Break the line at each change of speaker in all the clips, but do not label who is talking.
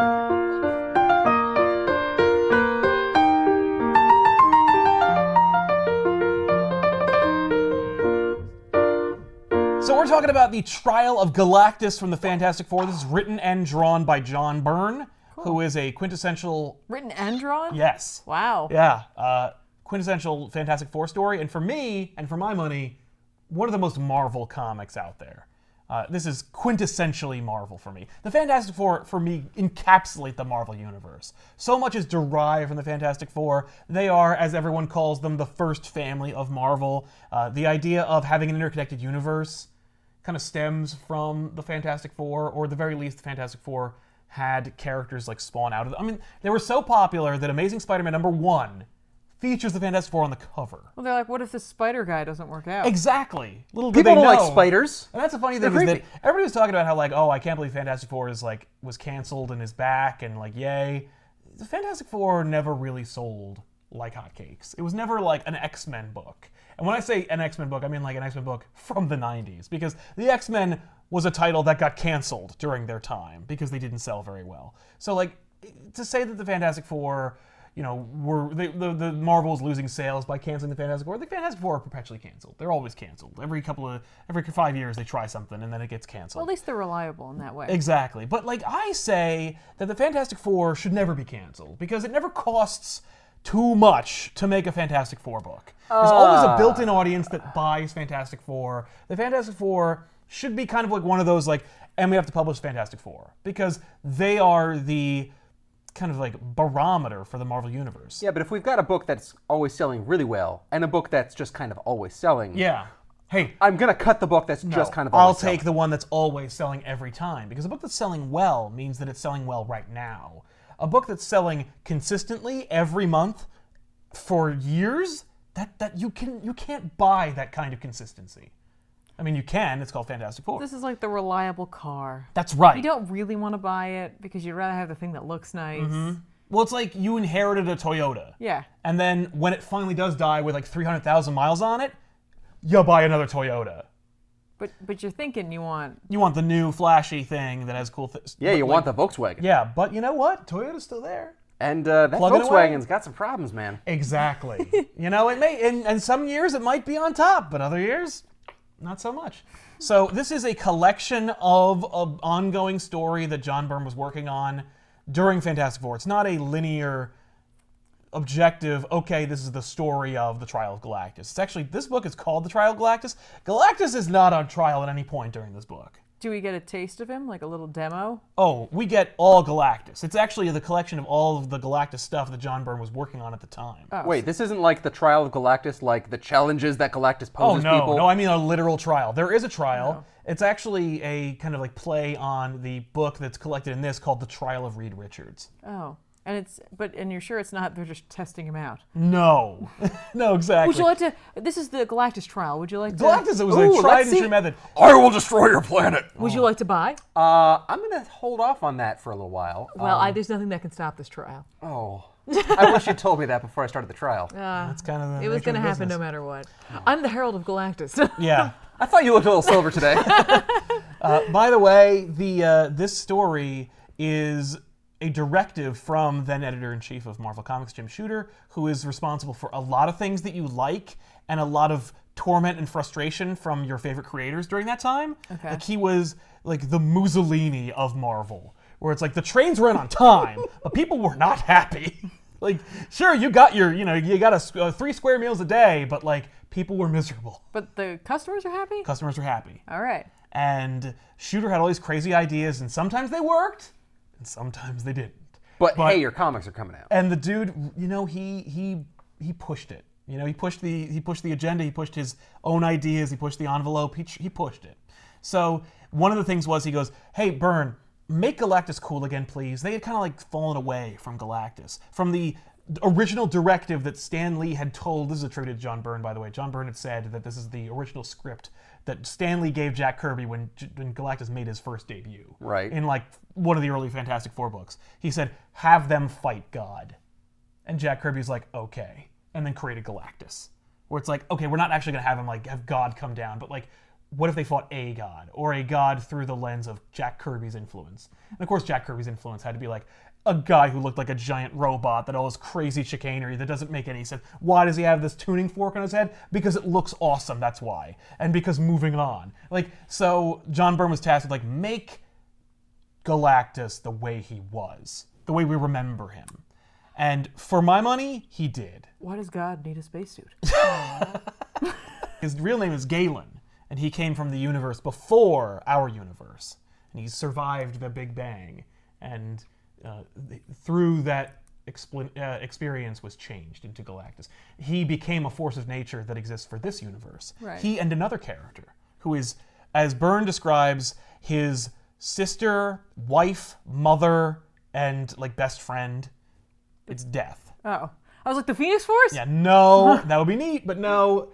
So we're talking about the Trial of Galactus from the Fantastic Four. This is written and drawn by John Byrne, who is a quintessential...
Written and drawn?
Yes.
Wow.
Yeah. Quintessential Fantastic Four story. And for me, and for my money, one of the most Marvel comics out there. This is quintessentially Marvel for me. The Fantastic Four, for me, encapsulate the Marvel Universe. So much is derived from the Fantastic Four. They are, as everyone calls them, the first family of Marvel. The idea of having an interconnected universe kind of stems from the Fantastic Four, or at the very least, the Fantastic Four had characters like spawn out of them. I mean, they were so popular that Amazing Spider-Man #1 features the Fantastic Four on the cover.
Well, they're like, what if the spider guy doesn't work out?
Exactly. Little did
People
they
don't
know.
like spiders.
And that's the funny thing is that everybody was talking about how, like, oh, I can't believe Fantastic Four was canceled and is back, and like, yay. The Fantastic Four never really sold like hotcakes. It was never like an X-Men book. And when I say an X-Men book, I mean like an X-Men book from the 90s, because the X-Men was a title that got canceled during their time because they didn't sell very well. So like, to say that the Fantastic Four, you know, the Marvel was losing sales by canceling the Fantastic Four. The Fantastic Four are perpetually canceled. They're always canceled. Every 5 years they try something and then it gets canceled.
Well, at least they're reliable in that way.
Exactly. But like, I say that the Fantastic Four should never be canceled because it never costs too much to make a Fantastic Four book. There's always a built-in audience that buys Fantastic Four. The Fantastic Four should be kind of like one of those, like, and we have to publish Fantastic Four because they are the kind of like barometer for the Marvel Universe.
Yeah, but if we've got a book that's always selling really well and a book that's just kind of always selling,
Yeah. Hey,
I'm gonna cut the book that's just kind of always
I'll
selling.
take the one that's always selling every time, because a book that's selling well means that it's selling well right now. A book that's selling consistently every month for years, that you can't buy that kind of consistency. I mean, you can. It's called Fantastic Four.
This is like the reliable car.
That's right.
You don't really want to buy it because you'd rather have the thing that looks nice.
Well, it's like you inherited a Toyota.
Yeah.
And then when it finally does die with like 300,000 miles on it, you buy another Toyota.
But you're thinking you want...
You want the new flashy thing that has cool things.
Yeah, you want the Volkswagen.
Yeah, but you know what? Toyota's still there.
And that
Plug it away.
Volkswagen's got some problems, man.
Exactly. You know, it may, and some years it might be on top, but other years, not so much. So this is a collection of an ongoing story that John Byrne was working on during Fantastic Four. It's not a linear, objective, okay, this is the story of the Trial of Galactus. It's actually, this book is called The Trial of Galactus. Galactus is not on trial at any point during this book.
Do we get a taste of him, like a little demo?
Oh, we get all Galactus. It's actually the collection of all of the Galactus stuff that John Byrne was working on at the time.
Oh.
Wait, this isn't like the Trial of Galactus, like the challenges that Galactus
Oh,
poses people?
no, I mean a literal trial. There is a trial. No. It's actually a kind of like play on the book that's collected in this called The Trial of Reed Richards.
Oh. And you're sure it's not, they're just testing him out?
No. No, exactly.
Would you like to, this is the Galactus trial, would you like to?
Galactus, it was a tried and true method.
I will destroy your planet.
Would you like to buy?
I'm going to hold off on that for a little while.
Well, there's nothing that can stop this trial.
Oh. I wish you told me that before I started the trial.
That's kind of the
It was going to happen no matter what. I'm the Herald of Galactus.
Yeah.
I thought you looked a little silver today.
By the way, this story is a directive from then editor-in-chief of Marvel Comics, Jim Shooter, who is responsible for a lot of things that you like and a lot of torment and frustration from your favorite creators during that time.
Okay.
Like, he was like the Mussolini of Marvel, where it's like the trains ran on time, but people were not happy. Like, sure, you got a 3 square meals a day, but like, people were miserable.
But the customers are happy?
Customers were happy.
All right.
And Shooter had all these crazy ideas, and sometimes they worked, and sometimes they didn't.
But hey, your comics are coming out.
And the dude, you know, he pushed it. You know, he pushed the agenda. He pushed his own ideas. He pushed the envelope. He pushed it. So one of the things was, he goes, "Hey, Byrne, make Galactus cool again, please." They had kind of like fallen away from Galactus, from the original directive that Stan Lee had told. This is a tribute to John Byrne, by the way. John Byrne had said that this is the original script that Stan Lee gave Jack Kirby when Galactus made his first debut.
Right.
In like one of the early Fantastic Four books. He said, "Have them fight God." And Jack Kirby's like, "Okay." And then created Galactus. Where it's like, okay, we're not actually going to have him like have God come down, but like what if they fought a god, or a god through the lens of Jack Kirby's influence? And of course, Jack Kirby's influence had to be like a guy who looked like a giant robot that all this crazy chicanery that doesn't make any sense. Why does he have this tuning fork on his head? Because it looks awesome, that's why. And because moving on. Like, so John Byrne was tasked with like, make Galactus the way he was, the way we remember him. And for my money, he did.
Why does God need a spacesuit?
His real name is Galen, and he came from the universe before our universe. And he survived the Big Bang, and through that experience was changed into Galactus. He became a force of nature that exists for this universe.
Right.
He and another character, who is, as Byrne describes, his sister, wife, mother, and like best friend. It's Death.
Oh. I was like, the Phoenix Force?
Yeah, no, that would be neat, but no.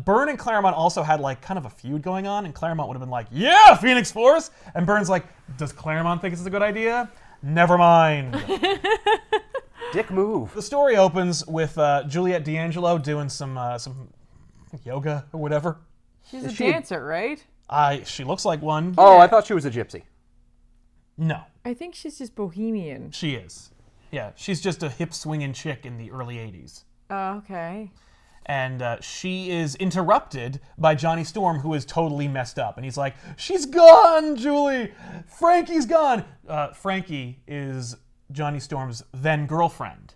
Byrne and Claremont also had like kind of a feud going on, and Claremont would have been like, yeah, Phoenix Force! And Byrne's like, does Claremont think this is a good idea? Never mind.
Dick move.
The story opens with Juliette D'Angelo doing some yoga or whatever.
She's a dancer, right?
She looks like one.
Oh, I thought she was a gypsy.
No,
I think she's just bohemian.
she is. Yeah, she's just a hip swinging chick in the early 80s.
Oh, okay.
And she is interrupted by Johnny Storm, who is totally messed up. And he's like, she's gone, Julie! Frankie's gone! Frankie is Johnny Storm's then-girlfriend,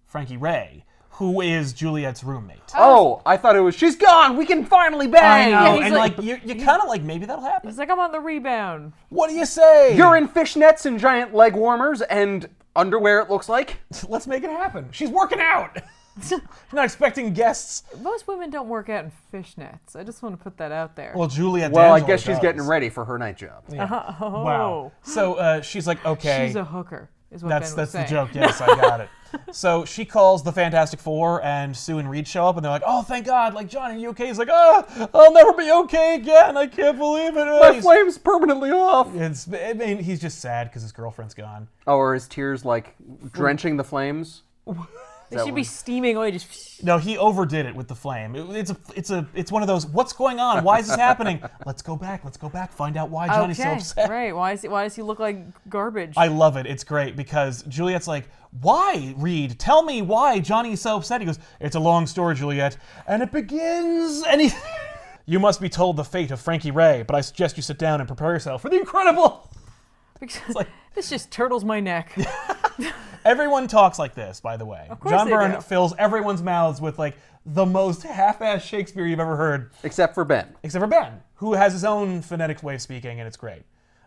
Frankie Ray, who is Juliet's roommate.
Oh, I thought it was, she's gone! We can finally bang!
I know,
he's
and
like-
you kind of like, maybe that'll happen.
He's like, I'm on the rebound.
What do you say?
You're in fishnets and giant leg warmers and underwear, it looks like.
Let's make it happen. She's working out! She's not expecting guests.
Most women don't work out in fishnets. I just want to put that out there.
Well, Juliet
Well, I
D'Angelo
guess she's
does.
getting ready for her night job.
Yeah.
Oh.
Wow. So she's like, okay.
She's a hooker, is what
That's
Ben was
the
saying.
joke. Yes, I got it. So she calls the Fantastic Four, and Sue and Reed show up, and they're like, "Oh, thank God! Like, John, are you okay?" He's like, "Oh, I'll never be okay again. I can't believe it."
My flame's permanently off.
I mean, he's just sad because his girlfriend's gone.
Oh, are his tears like drenching the flames?
They should be steaming away. Just
No, he overdid it with the flame. It's one of those. What's going on? Why is this happening? Let's go back. Find out why Johnny's so upset.
Right? Why does he look like garbage?
I love it. It's great because Juliet's like, "Why, Reed? Tell me why Johnny's so upset." He goes, "It's a long story, Juliet, and it begins." And he, "You must be told the fate of Frankie Ray, but I suggest you sit down and prepare yourself for the incredible."
Because
like-
this just turtles my neck.
Everyone talks like this, by the way.
Of course
John
they
Byrne
do.
fills everyone's mouths with like the most half-assed Shakespeare you've ever heard,
Except for Ben.
except for Ben, who has his own phonetic way of speaking, and it's great.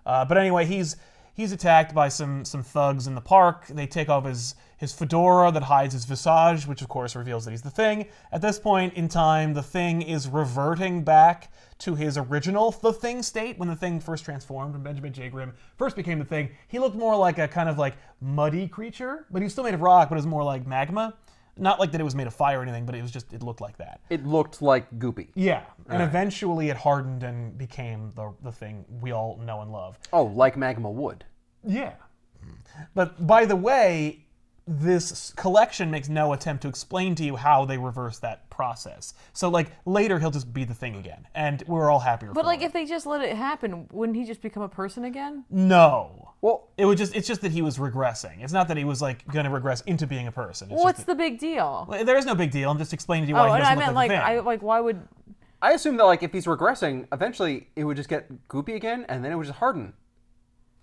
But anyway, he's attacked by some thugs in the park. They take off his fedora that hides his visage, which of course reveals that he's the Thing. At this point in time, the Thing is reverting back to his original The Thing state when the Thing first transformed, when Benjamin J. Grimm first became the Thing. He looked more like a kind of like muddy creature, but he was still made of rock, but it was more like magma. Not like that it was made of fire or anything, but it looked like that.
It looked like goopy.
Yeah, and eventually it hardened and became the Thing we all know and love.
Oh, like magma would.
Yeah. But by the way, this collection makes no attempt to explain to you how they reverse that process. So like later he'll just be the Thing again, and we're all happier.
But
for
like,
it.
if they just let it happen, wouldn't he just become a person again?
No.
Well,
It's just that he was regressing. It's not that he was like going to regress into being a person. It's
What's
just
the big deal?
that, there is no big deal. I'm just explaining to you
Oh,
why he
and
doesn't
I meant
look
like,
like the Thing.
why would?
I assume that like if he's regressing, eventually it would just get goopy again, and then it would just harden.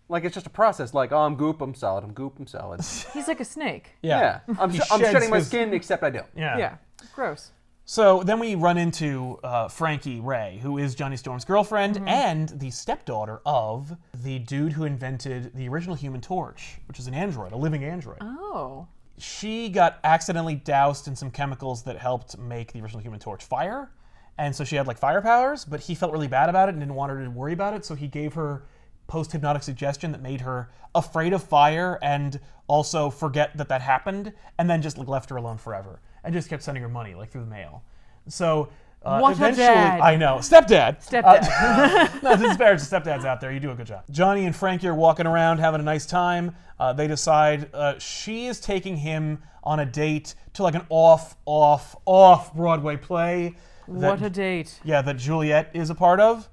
Like it's just a process. Like, oh, I'm goop, I'm solid. I'm goop, I'm solid.
He's like a snake.
Yeah, I'm
He
I'm
sheds
shedding my
his-
skin, except I don't.
Yeah. Gross.
So then we run into Frankie Ray, who is Johnny Storm's girlfriend
Mm-hmm.
and the stepdaughter of the dude who invented the original Human Torch, which is an android, a living android.
Oh.
She got accidentally doused in some chemicals that helped make the original Human Torch fire. And so she had like fire powers, but he felt really bad about it and didn't want her to worry about it. So he gave her post-hypnotic suggestion that made her afraid of fire and also forget that happened, and then just like left her alone forever and just kept sending her money like through the mail. So
What a
eventually,
dad.
I know, stepdad.
Stepdad.
No disparage to stepdads out there. You do a good job. Johnny and Frankie are walking around having a nice time. They decide she is taking him on a date to like an off Broadway play.
What a date.
Yeah, that Juliet is a part of.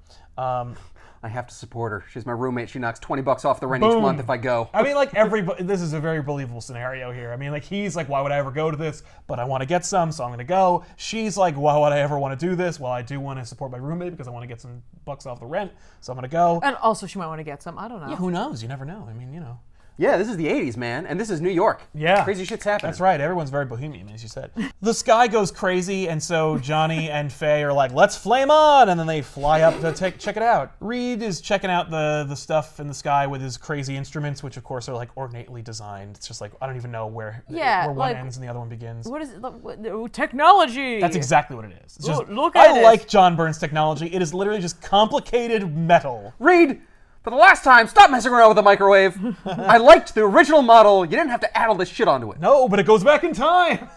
I have to support her. She's my roommate. She knocks $20 off the rent each
Boom.
month if I go.
I mean, like, everybody, this is a very believable scenario here. I mean, like, he's like, why would I ever go to this? But I want to get some, so I'm going to go. She's like, why would I ever want to do this? Well, I do want to support my roommate because I want to get some bucks off the rent, so I'm going to go.
And also, she might want to get some. I don't know.
Yeah, who knows? You never know. I mean, you know.
Yeah, this is the 80s, man, and this is New York.
Yeah.
Crazy shit's happening.
That's right. Everyone's very bohemian, as you said. The sky goes crazy, and so Johnny and Faye are like, let's flame on! And then they fly up to check it out. Reed is checking out the stuff in the sky with his crazy instruments, which, of course, are, like, ornately designed. It's just like, I don't even know where one
like,
ends and the other one begins.
What is it? Technology!
That's exactly what it is. It's just,
Look at
I
it.
like John Byrne's technology. It is literally just complicated metal.
Reed, for the last time, stop messing around with the microwave. I liked the original model. You didn't have to add all this shit onto it.
No, but it goes back in time.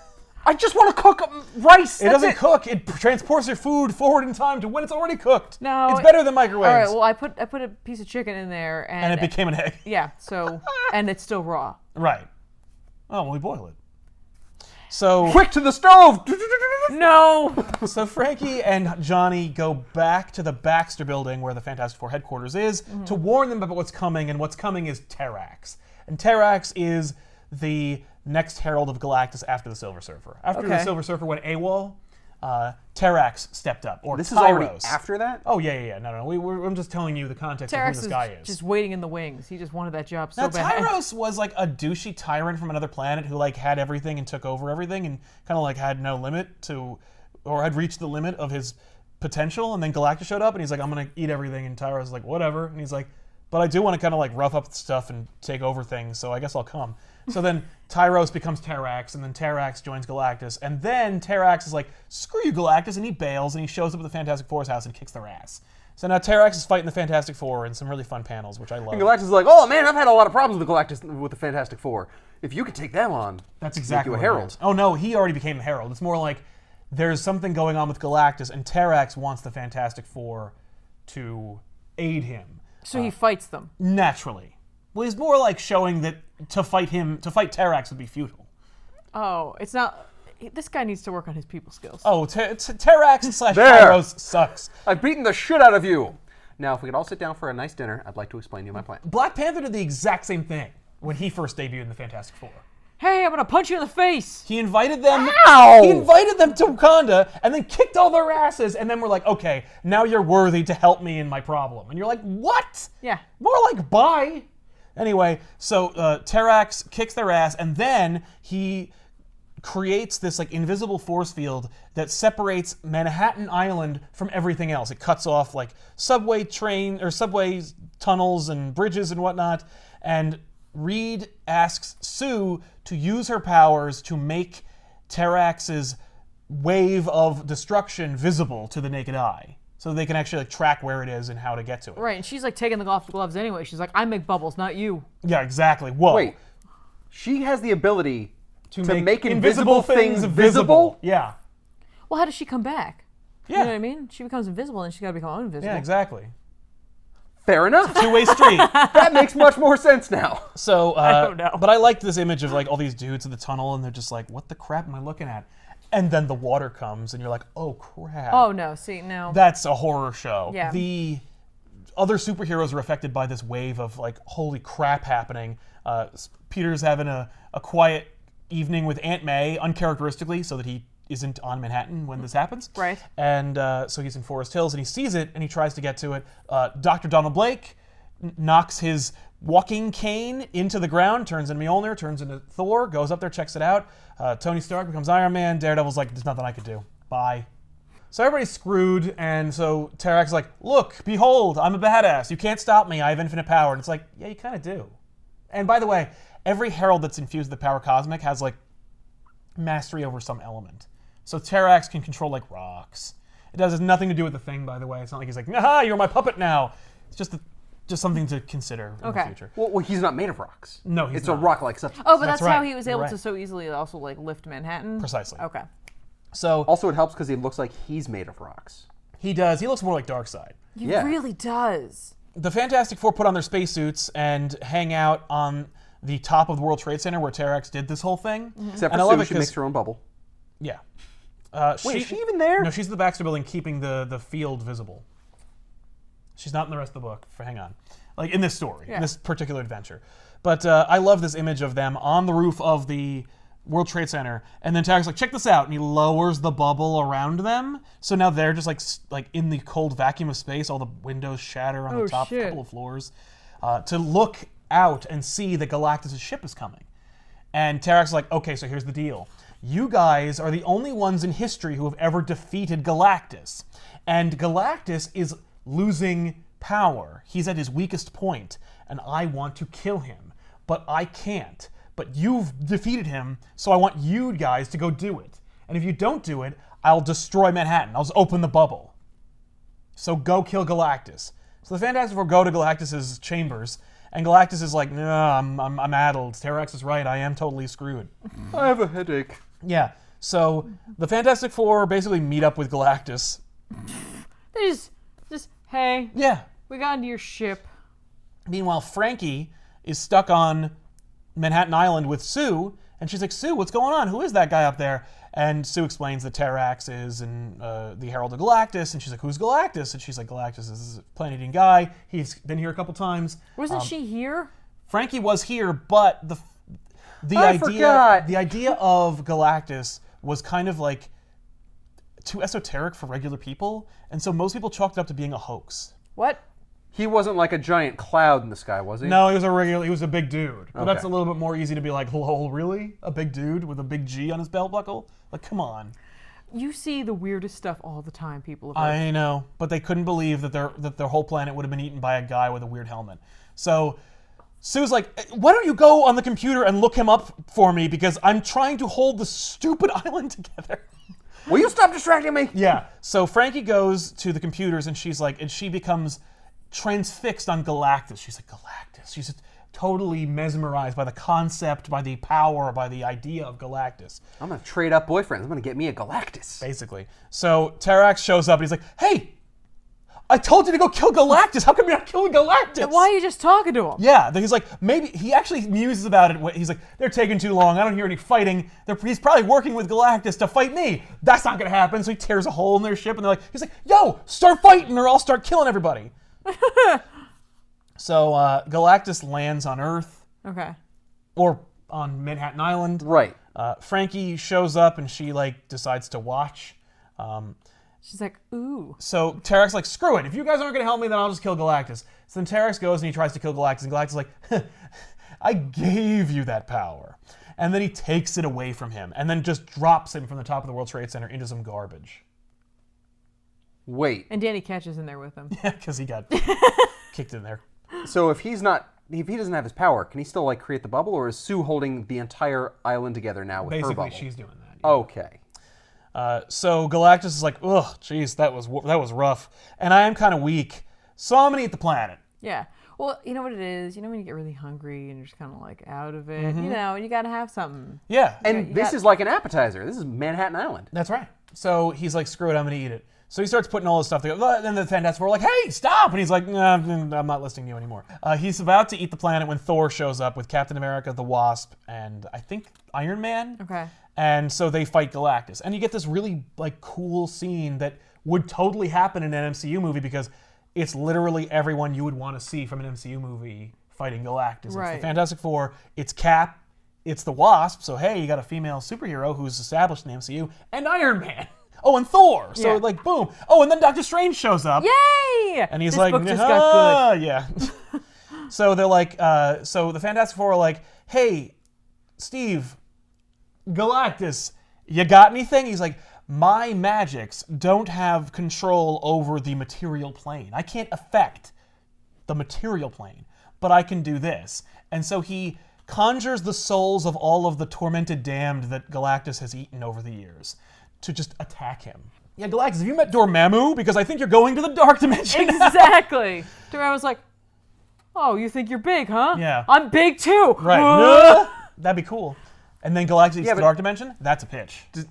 I just want to cook rice.
It doesn't cook. It transports your food forward in time to when it's already cooked.
No,
it's better than microwaves.
All right, well, I put a piece of chicken in there,
and it became an egg.
Yeah, so, and it's still raw.
Right. Oh, well, we boil it. So
Quick to the stove.
No!
So Frankie and Johnny go back to the Baxter building where the Fantastic Four headquarters is to warn them about what's coming, and what's coming is Terrax. And Terrax is the next Herald of Galactus after the Silver Surfer. After the Silver Surfer went AWOL, Terrax stepped up, or
This
Tyros.
is already after that?
Oh, yeah. No. I'm just telling you the context of who
Terrax
this
is
guy is.
just waiting in the wings. He just wanted that job so
Now,
bad.
Tyros was like a douchey tyrant from another planet who like had everything and took over everything and kind of like had no limit to, or had reached the limit of his potential. And then Galactus showed up and he's like, I'm going to eat everything. And Tyros is like, whatever. And he's like, but I do want to kind of like rough up stuff and take over things, so I guess I'll come. So then Tyros becomes Terrax, and then Terrax joins Galactus, and then Terrax is like, screw you, Galactus, and he bails, and he shows up at the Fantastic Four's house and kicks their ass. So now Terrax is fighting the Fantastic Four in some really fun panels, which I love.
And Galactus is like, oh man, I've had a lot of problems with the Fantastic Four. If you could take them on,
That's exactly
make
what
you a
it
herald.
is. Oh no, he already became the Herald. It's more like there's something going on with Galactus, and Terrax wants the Fantastic Four to aid him.
So he fights them.
Naturally. Well, he's more like showing that to fight Terrax would be futile.
Oh, it's not... This guy needs to work on his people skills.
Oh, Terrax /
There.
Tyros sucks.
I've beaten the shit out of you. Now, if we could all sit down for a nice dinner, I'd like to explain to you my plan.
Black Panther did the exact same thing when he first debuted in the Fantastic Four.
Hey, I'm gonna punch you in the face!
He invited them.
Ow!
He invited them to Wakanda, and then kicked all their asses. And then we're like, okay, now you're worthy to help me in my problem. And you're like, what?
Yeah.
More like bye. Anyway, so Terrax kicks their ass, and then he creates this like invisible force field that separates Manhattan Island from everything else. It cuts off like subway tunnels and bridges and whatnot. And Reed asks Sue to use her powers to make Terrax's wave of destruction visible to the naked eye, so they can actually like track where it is and how to get to it.
Right, and she's like taking off the gloves anyway. She's like, I make bubbles, not you.
Yeah, exactly. Whoa.
Wait, she has the ability to make
invisible things visible? Yeah.
Well, how does she come back?
Yeah.
You know what I mean? She becomes invisible, and she's got to become invisible.
Yeah, exactly.
Fair enough.
Two-way street.
That makes much more sense now.
So,
I don't know.
But I like this image of like all these dudes in the tunnel, and they're just like, "What the crap am I looking at?" And then the water comes, and you're like, "Oh crap!"
Oh no! See, no.
That's a horror show.
Yeah.
The other superheroes are affected by this wave of like, holy crap happening. Peter's having a quiet evening with Aunt May, uncharacteristically, so that he isn't on Manhattan when this happens.
Right.
And so he's in Forest Hills, and he sees it, and he tries to get to it. Dr. Donald Blake knocks his walking cane into the ground, turns into Mjolnir, turns into Thor, goes up there, checks it out. Tony Stark becomes Iron Man. Daredevil's like, there's nothing I could do. Bye. So everybody's screwed, and so Terrax is like, look, behold, I'm a badass. You can't stop me. I have infinite power. And it's like, yeah, you kind of do. And by the way, every herald that's infused with the power cosmic has like mastery over some element. So Terrax can control like rocks. It has nothing to do with the Thing, by the way. It's not like he's like, aha, you're my puppet now. It's just something to consider in the future.
Well, he's not made of rocks.
No, he's
it's
not.
a rock-like substance.
Oh, but
That's
that's how
right.
he was able
You're
to
right.
so easily also like lift Manhattan.
Precisely.
Okay.
So
Also, it helps because he looks like he's made of rocks.
he does. He looks more like Darkseid.
He
Yeah.
really does.
The Fantastic Four put on their spacesuits and hang out on the top of the World Trade Center where Terrax did this whole thing.
Except
And I
for
love
Sue,
it
she
'cause-
makes her own bubble.
Yeah.
Wait, is she even there?
No, she's at the Baxter Building keeping the field visible. She's not in the rest of the book. Hang on. Like in this story,
Yeah.
in this particular adventure. But I love this image of them on the roof of the World Trade Center, and then Tarek's like, check this out, and he lowers the bubble around them. So now they're just like in the cold vacuum of space. All the windows shatter on the top couple of floors to look out and see that Galactus' ship is coming. And Tarek's like, okay, so here's the deal. You guys are the only ones in history who have ever defeated Galactus. And Galactus is losing power. He's at his weakest point, and I want to kill him. But I can't. But you've defeated him, so I want you guys to go do it. And if you don't do it, I'll destroy Manhattan. I'll just open the bubble. So go kill Galactus. So the Fantastic Four go to Galactus's chambers, and Galactus is like, no, I'm addled. Terrax is right. I am totally screwed.
I have a headache.
Yeah. So the Fantastic Four basically meet up with Galactus.
They just hey,
Yeah.
we got into your ship.
Meanwhile, Frankie is stuck on Manhattan Island with Sue, and she's like, Sue, what's going on? Who is that guy up there? And Sue explains that Terrax is in the Herald of Galactus, and she's like, who's Galactus? And she's like, Galactus is a planet-eating guy. He's been here a couple times.
Wasn't she here?
Frankie was here, but the idea of Galactus was kind of like too esoteric for regular people, and so most people chalked it up to being a hoax.
What?
He wasn't like a giant cloud in the sky, was he?
No, he was a big dude. But that's
Okay.
a little bit more easy to be like, lol, really? A big dude with a big G on his belt buckle? Like, come on.
You see the weirdest stuff all the time, people of Earth.
I know, but they couldn't believe that their whole planet would have been eaten by a guy with a weird helmet. So Sue's like, why don't you go on the computer and look him up for me, because I'm trying to hold the stupid island together.
Will you stop distracting me?
Yeah. So Frankie goes to the computers, and she becomes transfixed on Galactus. She's like, Galactus. She's just totally mesmerized by the concept, by the power, by the idea of Galactus,
I'm gonna trade up boyfriends. I'm gonna get me a Galactus.
basically. So Terrax shows up, and he's like, hey, I told you to go kill Galactus. How come you're not killing Galactus?
Why are you just talking to him?
Yeah, then he's like, maybe, he actually muses about it. He's like, they're taking too long. I don't hear any fighting. He's probably working with Galactus to fight me. That's not going to happen. So he tears a hole in their ship, and he's like, yo, start fighting or I'll start killing everybody. So Galactus lands on Earth,
Okay.
or on Manhattan Island.
Right.
Frankie shows up, and she, decides to watch.
She's like, ooh.
So Terrax like, screw it. If you guys aren't going to help me, then I'll just kill Galactus. So then Terrax goes and he tries to kill Galactus, and Galactus is like, I gave you that power. And then he takes it away from him, and then just drops him from the top of the World Trade Center into some garbage.
Wait.
And Danny catches in there with him.
Yeah, because he got kicked in there.
So if he doesn't have his power, can he still create the bubble, or is Sue holding the entire island together now with her
Basically,
bubble?
she's doing that. Yeah.
Okay.
So Galactus is like, ugh, jeez, that was rough. And I am kind of weak, so I'm going to eat the planet.
Yeah. Well, you know what it is? You know when you get really hungry and you're just kind of out of it? You know, you got to have something.
Yeah.
And this is like an appetizer. This is Manhattan Island.
That's right. So he's like, screw it, I'm going to eat it. So he starts putting all this stuff together. Then the Fantastic Four are like, hey, stop! And he's like, nah, I'm not listening to you anymore. He's about to eat the planet when Thor shows up with Captain America, the Wasp, and I think Iron Man.
Okay.
And so they fight Galactus. And you get this really cool scene that would totally happen in an MCU movie, because it's literally everyone you would want to see from an MCU movie fighting Galactus.
Right.
It's the Fantastic Four, it's Cap, it's the Wasp, so hey, you got a female superhero who's established in the MCU, and Iron Man. Oh, and Thor. So
Yeah.
boom. Oh, and then Doctor Strange shows up.
Yay!
And he's
this
like,
book just got good.
yeah. So they're like, so the Fantastic Four are like, hey, Steve, Galactus, you got anything? He's like, my magics don't have control over the material plane. I can't affect the material plane, but I can do this. And so he conjures the souls of all of the tormented damned that Galactus has eaten over the years to just attack him. Yeah, Galactus, have you met Dormammu? Because I think you're going to the Dark Dimension.
Exactly. Dormammu was like, oh, you think you're big, huh?
Yeah.
I'm big too.
Right. That'd be cool. And then Galactus eats the
but-
Dark Dimension? That's a pitch.
Does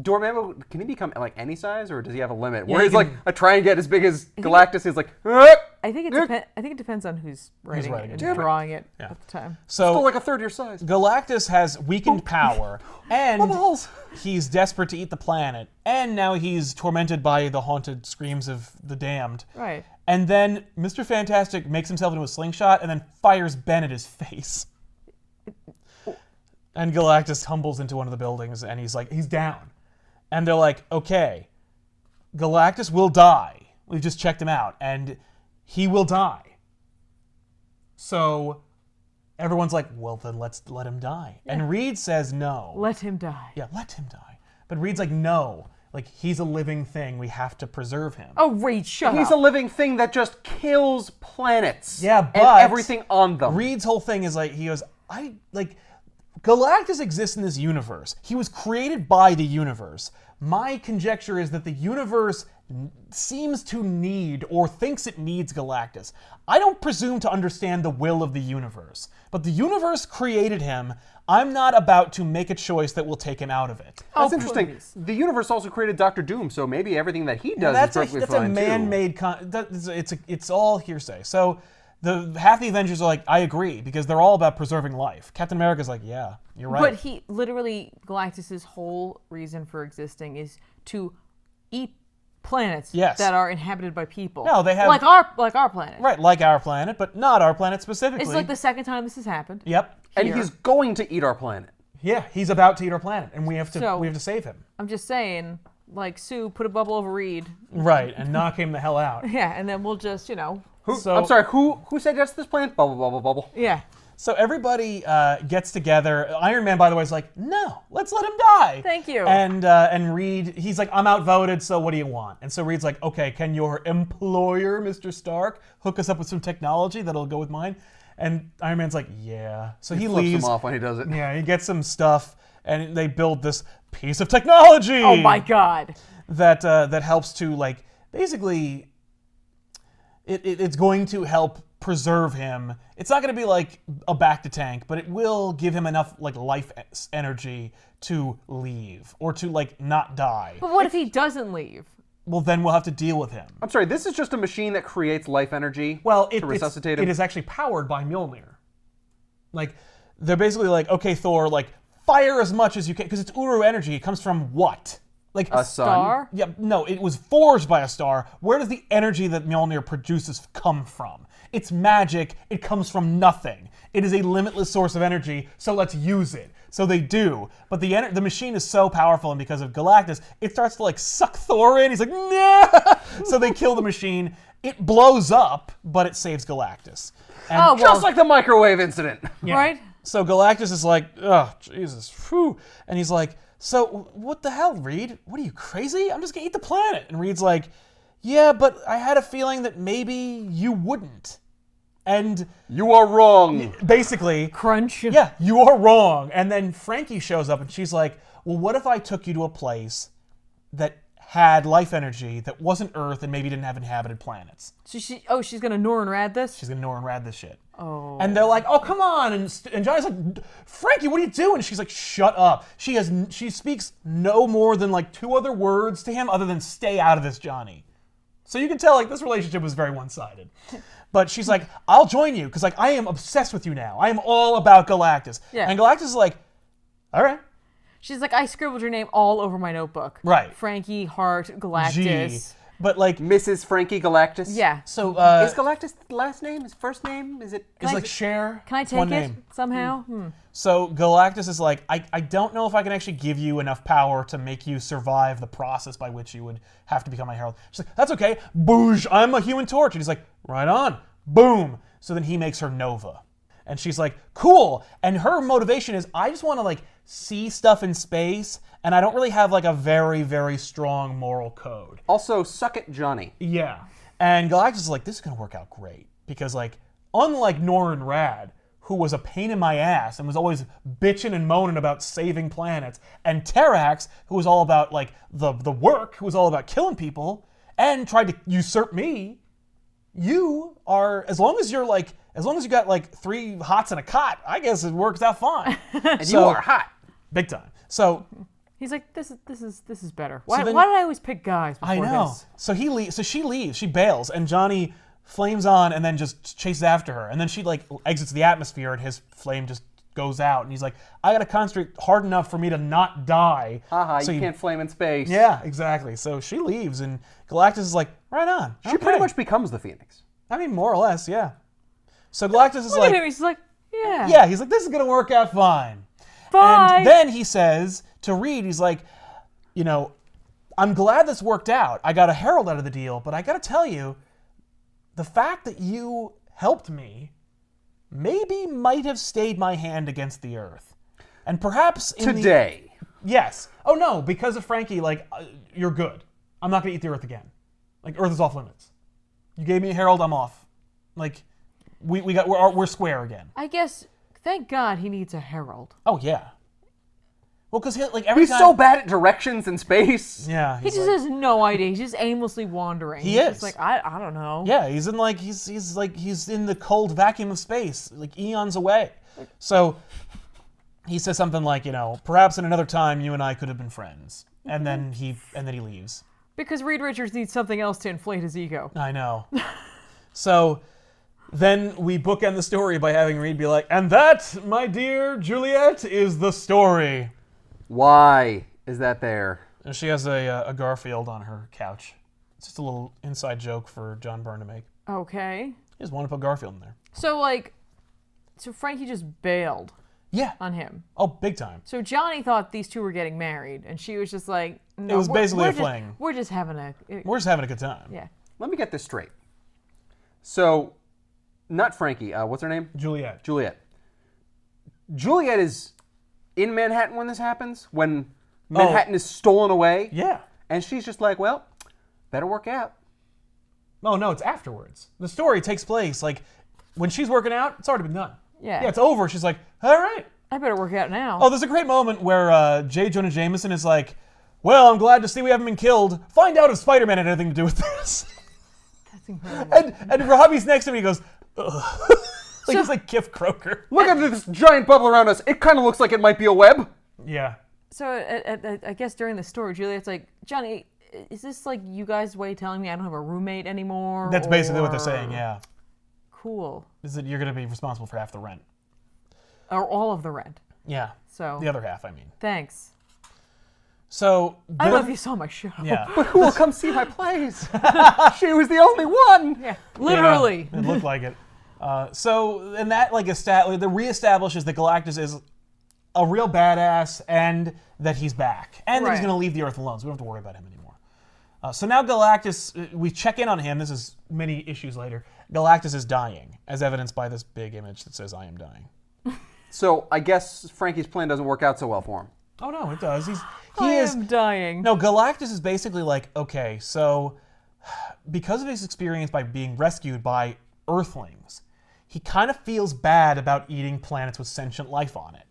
Dormammu, can he become any size, or does he have a limit?
Yeah,
Where he's
he can-
I try and get as big as Galactus, he's like,
I think it depends on who's writing
writing
it
it.
and drawing it
Yeah.
at the time.
So
still like a third your size.
Galactus has weakened power, and
balls.
he's desperate to eat the planet, and now he's tormented by the haunted screams of the damned.
Right.
And then Mr. Fantastic makes himself into a slingshot and then fires Ben at his face. And Galactus tumbles into one of the buildings and he's down. And they're like, okay, Galactus will die. We've just checked him out and he will die. So everyone's like, well, then let's let him die. Yeah. And Reed says no.
Let him die.
Yeah, let him die. But Reed's like, no. Like, he's a living thing. We have to preserve him.
Oh, Reed, shut up.
He's a living thing that just kills planets.
Yeah, but
and everything on them.
Reed's whole thing is like, he goes, Galactus exists in this universe. He was created by the universe. My conjecture is that the universe seems to need or thinks it needs Galactus. I don't presume to understand the will of the universe, but the universe created him. I'm not about to make a choice that will take him out of it.
That's interesting. Please. The universe also created Dr. Doom, so maybe everything that he does is perfectly
that's
fine,
a man-made it's all hearsay. So half the Avengers are like, I agree, because they're all about preserving life. Captain America's like, yeah, you're right.
But he literally, Galactus's whole reason for existing is to eat planets that are inhabited by people.
No, they have
like our planet.
Right, like our planet, but not our planet specifically.
It's like the second time this has happened.
Yep.
And he's going to eat our planet.
Yeah, he's about to eat our planet, and we have to save him.
I'm just saying, like Sue, put a bubble over Reed.
Right, and knock him the hell out.
Yeah, and then we'll just,
I'm sorry, who said yes to this planet? Bubble, bubble, bubble.
Yeah.
So everybody gets together. Iron Man, by the way, is like, no, let's let him die.
Thank you.
And Reed, he's like, I'm outvoted, so what do you want? And so Reed's like, okay, can your employer, Mr. Stark, hook us up with some technology that'll go with mine? And Iron Man's like, yeah. So he leaves.
Flips him off when he does it.
Yeah, he gets some stuff, and they build this piece of technology.
Oh my God.
That helps to, like, basically, it's going to help preserve him. It's not going to be like a back-to-tank, but it will give him enough like life energy to leave or to like not die.
But what if he doesn't leave?
Well, then we'll have to deal with him.
I'm sorry, this is just a machine that creates life energy
to
resuscitate him?
It is actually powered by Mjolnir. Like, they're basically like, okay, Thor, like, fire as much as you can, because it's Uru energy. It comes from what? Like
a
star?
Yeah, no, it was forged by a star. Where does the energy that Mjolnir produces come from? It's magic. It comes from nothing. It is a limitless source of energy, so let's use it. So they do. But the machine is so powerful, and because of Galactus, it starts to like suck Thor in. He's like, nah! So they kill the machine. It blows up, but it saves Galactus. And
just like the microwave incident.
Yeah.
Right?
So Galactus is like, oh, Jesus, whew. And he's like, so what the hell, Reed? What are you, crazy? I'm just gonna eat the planet. And Reed's like, yeah, but I had a feeling that maybe you wouldn't. And
you are wrong.
Basically.
Crunch.
Yeah, you are wrong. And then Frankie shows up and she's like, well, what if I took you to a place that had life energy that wasn't Earth and maybe didn't have inhabited planets?
So she's gonna Norrin Rad this?
She's gonna Norrin Rad this shit.
Oh.
And they're like, oh, come on. And Johnny's like, Frankie, what are you doing? And she's like, shut up. She speaks no more than like 2 other words to him other than stay out of this, Johnny. So you can tell like this relationship was very one-sided. But she's like, I'll join you because like I am obsessed with you now. I am all about Galactus.
Yeah.
And Galactus is like, all right.
She's like, I scribbled your name all over my notebook.
Right.
Frankie, Hart, Galactus.
G. But like
Mrs. Frankie Galactus.
Yeah.
So
is Galactus the last name? His first name? Is it?
It's like Cher.
Can I take
one
it
name.
somehow?
So Galactus is like, I don't know if I can actually give you enough power to make you survive the process by which you would have to become my herald. She's like, that's okay. Boosh, I'm a Human Torch. And he's like, right on. Boom. So then he makes her Nova. And she's like, cool. And her motivation is, I just want to like see stuff in space, and I don't really have like a very, very strong moral code.
Also, suck it, Johnny.
Yeah. And Galactus is like, this is going to work out great. Because like, unlike Norrin Rad, who was a pain in my ass and was always bitching and moaning about saving planets, and Terrax, who was all about like the work, who was all about killing people, and tried to usurp me, you are, as long as you got like 3 hots and a cot, I guess it works out fine.
And you are hot.
Big time. So
he's like, this is better. Why did I always pick guys before
I know.
this?
So she leaves, she bails, and Johnny flames on and then just chases after her. And then she like exits the atmosphere and his flame just goes out, and he's like, I gotta concentrate hard enough for me to not die.
So you can't flame in space.
Yeah, exactly. So she leaves, and Galactus is like, right on.
She pretty much becomes the Phoenix.
I mean, more or less, yeah. So Galactus is
Look
like...
at him, he's like, yeah.
Yeah, he's like, this is gonna work out fine.
Bye.
And then he says to Reed, he's like, you know, I'm glad this worked out. I got a Herald out of the deal, but I gotta tell you, the fact that you helped me maybe might have stayed my hand against the Earth. And perhaps
Today.
Yes. Oh no, because of Frankie, like, you're good. I'm not gonna eat the Earth again. Like, Earth is off limits. You gave me a Herald, I'm off. Like, we're square again.
I guess, thank God he needs a Herald.
Oh yeah. Well, because like every
He's
time...
so bad at directions in space.
Yeah.
He just has no idea. He's just aimlessly wandering.
He's
is.
Just
like, I don't know.
Yeah, he's in like he's in the cold vacuum of space, like eons away. So he says something like, you know, perhaps in another time you and I could have been friends. And then he leaves.
Because Reed Richards needs something else to inflate his ego.
I know. So then we bookend the story by having Reed be like, and that, my dear Juliet, is the story.
Why is that there?
And she has a Garfield on her couch. It's just a little inside joke for John Byrne to make.
Okay.
He just wanted to put Garfield in there.
So Frankie just bailed.
Yeah.
On him.
Oh, big time.
So Johnny thought these two were getting married, and she was just like, no,
it was basically a fling.
We're just having a
good time.
Yeah.
Let me get this straight. So, not Frankie. What's her name?
Juliet.
Juliet is in Manhattan when this happens, when Manhattan is stolen away.
Yeah.
And she's just like, well, better work out.
Oh, no, it's afterwards. The story takes place, like, when she's working out, it's already been done.
Yeah.
Yeah, it's over. She's like, all right.
I better work out now.
Oh, there's a great moment where J. Jonah Jameson is like, well, I'm glad to see we haven't been killed. Find out if Spider-Man had anything to do with this.
That's incredible.
And Robbie's next to me, he goes, ugh. He's like Kif Kroker.
Look at this giant bubble around us. It kind of looks like it might be a web.
Yeah.
So I guess during the story, Juliet's like, Johnny, is this like you guys' way of telling me I don't have a roommate anymore?
That's basically what they're saying, yeah.
Cool.
Is that you're going to be responsible for half the rent.
Or all of the rent.
Yeah.
So
the other half, I mean.
Thanks.
So
I don't know if you saw my show.
Yeah.
But who will come see my plays? She was the only one.
Yeah. Literally.
Yeah, it looked like it. And that like reestablishes that Galactus is a real badass and that he's back. And that he's going to leave the Earth alone, so we don't have to worry about him anymore. So now Galactus, we check in on him. This is many issues later. Galactus is dying, as evidenced by this big image that says, I am dying.
So I guess Frankie's plan doesn't work out so well for him.
Oh, no, it does.
I am dying.
No, Galactus is basically like, okay, so because of his experience by being rescued by Earthlings, he kind of feels bad about eating planets with sentient life on it.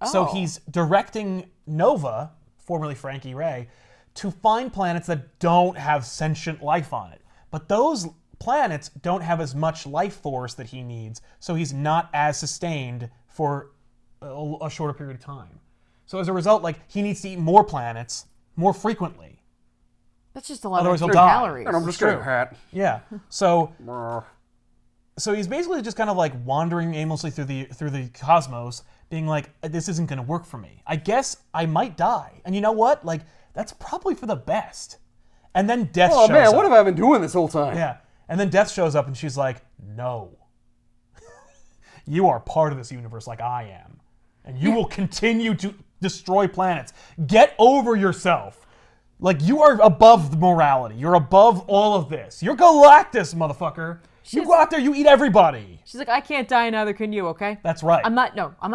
Oh. So he's directing Nova, formerly Frankie Ray, to find planets that don't have sentient life on it. But those planets don't have as much life force that he needs, so he's not as sustained for a shorter period of time. So as a result, like, he needs to eat more planets more frequently.
That's just a lot
Otherwise
of
he'll die.
calories.
And I'm just getting hat.
Yeah. So he's basically just kind of like wandering aimlessly through the cosmos, being like, this isn't going to work for me. I guess I might die. And you know what? Like, that's probably for the best. And then Death shows up.
Oh man, what have I been doing this whole time?
Yeah. And then Death shows up and she's like, no. You are part of this universe like I am. And you will continue to destroy planets. Get over yourself. Like, you are above morality. You're above all of this. You're Galactus, motherfucker. You go out there, you eat everybody.
She's like, I can't die, neither can you, okay?
That's right.
I'm not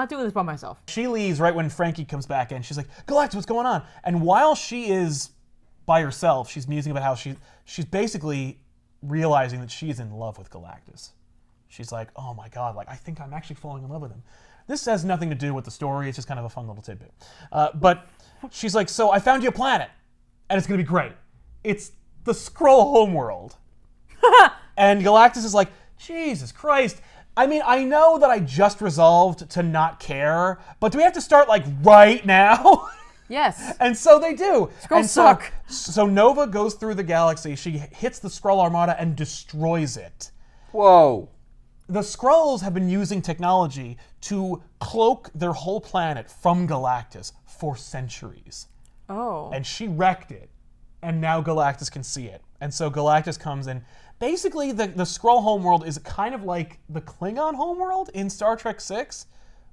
doing this by myself.
She leaves right when Frankie comes back in. She's like, Galactus, what's going on? And while she is by herself, she's musing about how she's basically realizing that she's in love with Galactus. She's like, oh my God, like, I think I'm actually falling in love with him. This has nothing to do with the story. It's just kind of a fun little tidbit. But she's like, so I found you a planet, and it's going to be great. It's the Skrull homeworld. And Galactus is like, Jesus Christ. I mean, I know that I just resolved to not care, but do we have to start, like, right now?
Yes.
And so they do.
Skrulls suck.
So Nova goes through the galaxy. She hits the Skrull Armada and destroys it.
Whoa.
the Skrulls have been using technology to cloak their whole planet from Galactus for centuries.
Oh.
And she wrecked it. And now Galactus can see it. And so Galactus comes in. Basically, the Skrull homeworld is kind of like the Klingon homeworld in Star Trek VI,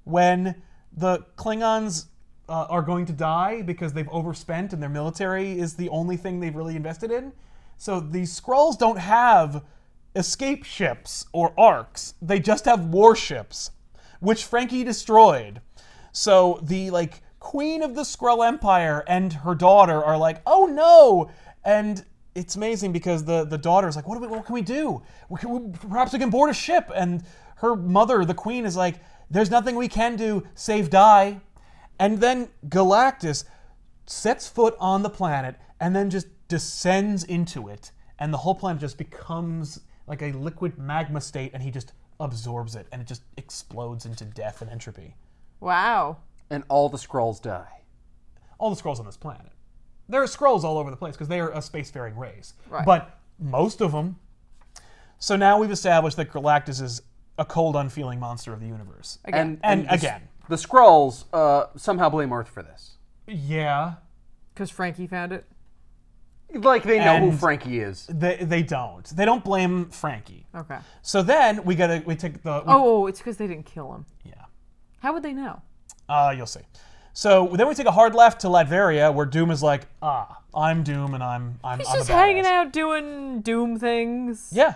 when the Klingons are going to die because they've overspent and their military is the only thing they've really invested in. So these Skrulls don't have escape ships or arcs. They just have warships, which Frankie destroyed. So the queen of the Skrull Empire and her daughter are like, oh no! And it's amazing because the daughter's like, what can we do? Perhaps we can board a ship. And her mother, the queen, is like, there's nothing we can do save die. And then Galactus sets foot on the planet and then just descends into it. And the whole planet just becomes like a liquid magma state, and he just absorbs it, and it just explodes into death and entropy.
Wow.
And all the Skrulls die.
All the Skrulls on this planet. There are Skrulls all over the place because they are a spacefaring race.
Right.
But most of them. So now we've established that Galactus is a cold, unfeeling monster of the universe.
Again.
And again.
The Skrulls somehow blame Earth for this.
Yeah.
Because Frankie found it?
Like they know who
And
Frankie is.
They don't. They don't blame Frankie.
Okay.
So then we take the...
Oh, it's because they didn't kill him.
Yeah.
How would they know?
You'll see. So then we take a hard left to Latveria, where Doom is like, I'm Doom, and I'm
He's
I'm
just
a
hanging
badass.
out doing Doom things.
Yeah.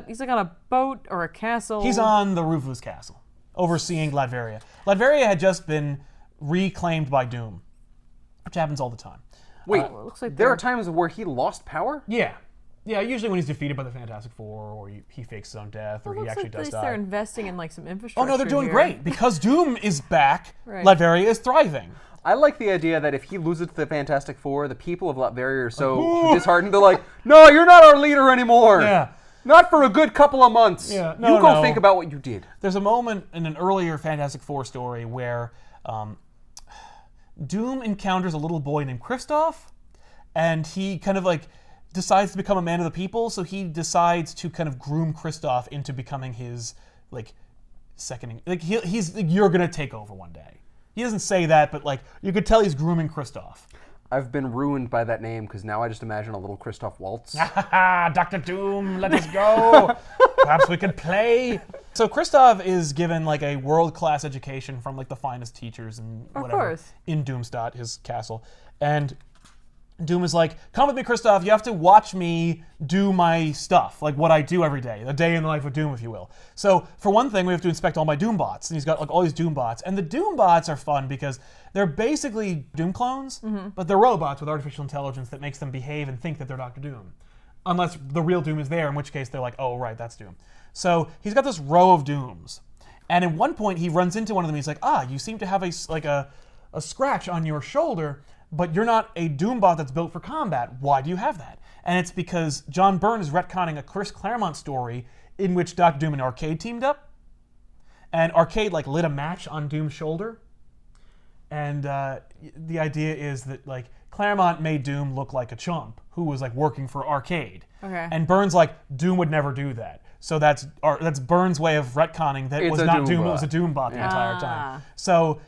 He's like on a boat or a castle.
He's on the roof of his castle, overseeing Latveria. Latveria had just been reclaimed by Doom, which happens all the time.
Wait,
it looks like
there are times where he lost power?
Yeah. Yeah, usually when he's defeated by the Fantastic Four, or he fakes his own death, or
It
he
looks
actually
like at
does
least
die.
they're investing in like some infrastructure.
Oh no, they're doing
here.
great because Doom is back.
Right.
Latveria is thriving.
I like the idea that if he loses to the Fantastic Four, the people of Latveria are so disheartened, they're like, no, you're not our leader anymore.
Yeah.
Not for a good couple of months.
Yeah.
You
No,
go
no.
think about what you did.
There's a moment in an earlier Fantastic Four story where Doom encounters a little boy named Kristoff, and he kind of decides to become a man of the people, so he decides to kind of groom Kristoff into becoming his second. He's you're gonna take over one day. He doesn't say that, but you could tell he's grooming Kristoff.
I've been ruined by that name because now I just imagine a little Kristoff waltz.
Dr. Doom, let us go. Perhaps we could play. So Kristoff is given a world-class education from the finest teachers and whatever
Of course.
in Doomstadt, his castle. And Doom is like, come with me, Kristoff. You have to watch me do my stuff, what I do every day, the day in the life of Doom, if you will. So for one thing, we have to inspect all my Doom bots, and he's got all these Doom bots. And the Doom bots are fun because they're basically Doom clones, but they're robots with artificial intelligence that makes them behave and think that they're Dr. Doom, unless the real Doom is there, in which case they're like, oh right, that's Doom. So he's got this row of Dooms, and at one point he runs into one of them. He's like, you seem to have a scratch on your shoulder. But you're not a Doombot that's built for combat. Why do you have that? And it's because John Byrne is retconning a Chris Claremont story in which Dr. Doom and Arcade teamed up. And Arcade lit a match on Doom's shoulder. And the idea is that Claremont made Doom look like a chump who was working for Arcade.
Okay.
And Byrne's Doom would never do that. So that's Byrne's way of retconning that it was not Doom, it was a Doombot the entire time. So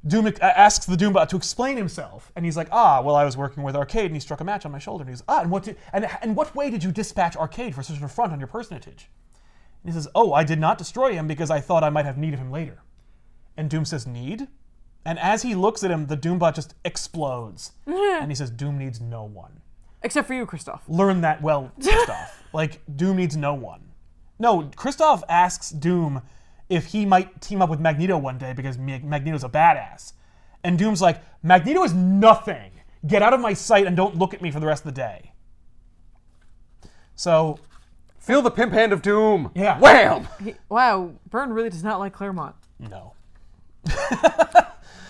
Doom asks the Doombot to explain himself, and he's like, well, I was working with Arcade, and he struck a match on my shoulder. And he's, and what way did you dispatch Arcade for such an affront on your personage? And he says, I did not destroy him because I thought I might have need of him later. And Doom says, need? And as he looks at him, the Doombot just explodes. And he says, Doom needs no one.
Except for you, Kristoff.
Learn that well, Kristoff. Doom needs no one. No, Kristoff asks Doom if he might team up with Magneto one day because Magneto's a badass. And Doom's like, Magneto is nothing. Get out of my sight and don't look at me for the rest of the day. So...
Feel the pimp hand of Doom.
Yeah.
Wham!
Wow, Byrne really does not like Claremont.
No.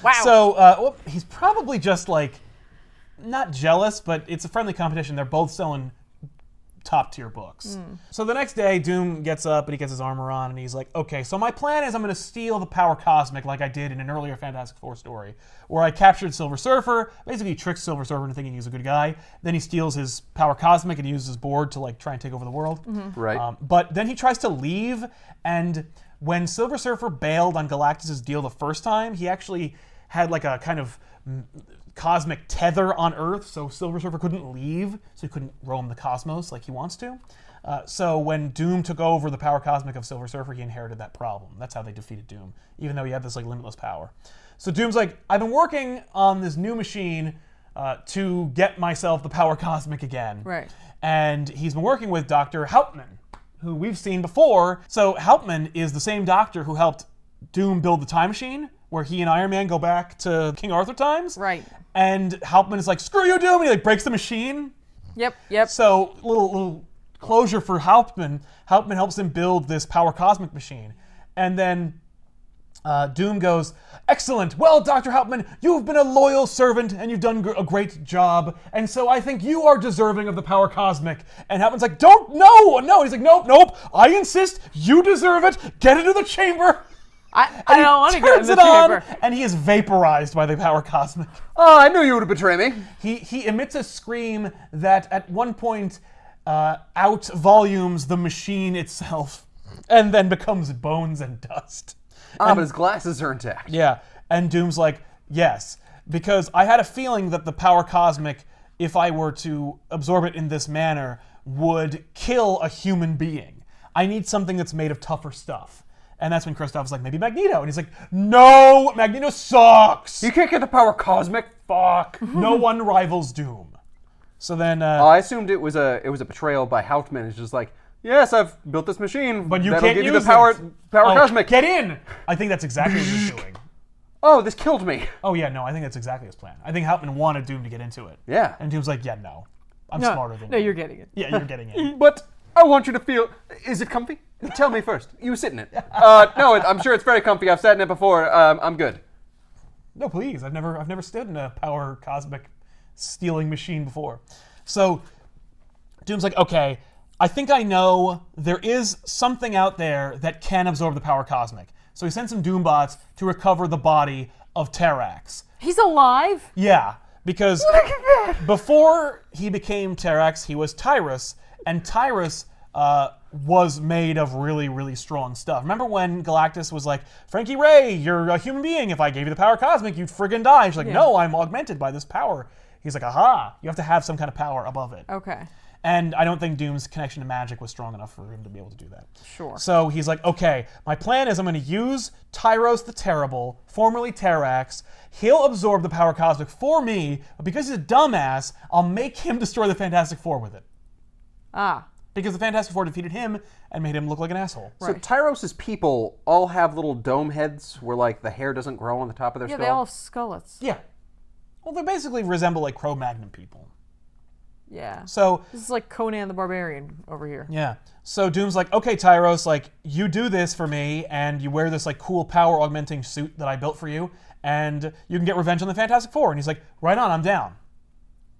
Wow.
So, he's probably just not jealous, but it's a friendly competition. They're both selling top tier books. So the next day, Doom gets up and he gets his armor on and he's like, okay, so my plan is I'm going to steal the power cosmic like I did in an earlier Fantastic Four story, where I captured Silver Surfer, basically tricks Silver Surfer into thinking he's a good guy. Then he steals his power cosmic and uses his board to like try and take over the world.
Right.
But then he tries to leave, and when Silver Surfer bailed on Galactus' deal the first time, he actually had like a kind of cosmic tether on Earth, so Silver Surfer couldn't leave, so he couldn't roam the cosmos like he wants to. So when Doom took over the power cosmic of Silver Surfer, he inherited that problem. That's how they defeated Doom, even though he had this like limitless power. So Doom's like, I've been working on this new machine to get myself the power cosmic again.
Right.
And he's been working with Dr. Hauptmann, who we've seen before. So Hauptmann is the same doctor who helped Doom build the time machine, where he and Iron Man go back to King Arthur times.
Right. And
Hauptmann is like, screw you, Doom, and he like breaks the machine.
Yep.
So little closure for Hauptmann. Hauptmann helps him build this power cosmic machine. And then Doom goes, excellent, well, Dr. Hauptmann, you've been a loyal servant and you've done a great job, and so I think you are deserving of the power cosmic. And Hauptmann's like, no. He's like, nope, I insist, you deserve it, get into the chamber.
I don't want to get in the chamber.
And he is vaporized by the power cosmic.
Oh, I knew you would betray me.
He emits a scream that at one point out volumes the machine itself and then becomes bones and dust.
But his glasses are intact.
Yeah, and Doom's like, yes, because I had a feeling that the power cosmic, if I were to absorb it in this manner, would kill a human being. I need something that's made of tougher stuff. And that's when Kristoff's like, maybe Magneto. And he's like, no, Magneto sucks.
You can't get the power cosmic. Fuck.
No one rivals Doom. So then...
I assumed it was a betrayal by Hauptmann. It's just like, yes, I've built this machine.
But you
that'll
can't
give
use
you the power cosmic.
Get in! I think that's exactly what he's doing.
Oh, this killed me.
Oh, yeah, no, I think that's exactly his plan. I think Hauptmann wanted Doom to get into it.
Yeah.
And Doom's like, yeah, no. I'm smarter than you.
No, you're getting it.
Yeah, you're getting it.
But I want you to feel... Is it comfy? Tell me first. You sit in it. No, I'm sure it's very comfy. I've sat in it before. I'm good.
No, please. I've never stood in a power cosmic stealing machine before. So Doom's like, okay, I think I know there is something out there that can absorb the power cosmic. So he sends some Doombots to recover the body of Terrax.
He's alive?
Yeah, because before he became Terrax, he was Tyrus, and Tyrus was made of really, really strong stuff. Remember when Galactus was like, Frankie Ray, you're a human being. If I gave you the power cosmic, you'd friggin' die. She's like, no, I'm augmented by this power. He's like, aha, you have to have some kind of power above it.
Okay.
And I don't think Doom's connection to magic was strong enough for him to be able to do that.
Sure.
So he's like, okay, my plan is I'm going to use Tyros the Terrible, formerly Terrax. He'll absorb the power cosmic for me, but because he's a dumbass, I'll make him destroy the Fantastic Four with it. Because the Fantastic Four defeated him and made him look like an asshole.
So Tyros' people all have little dome heads where like the hair doesn't grow on the top of their skull?
Yeah, they all have skullets.
Yeah. Well, they basically resemble like Cro-Magnon people.
Yeah.
So
this is like Conan the Barbarian over here.
Yeah. So Doom's like, okay, Tyros, like, you do this for me, and you wear this like cool power augmenting suit that I built for you, and you can get revenge on the Fantastic Four. And he's like, right on, I'm down.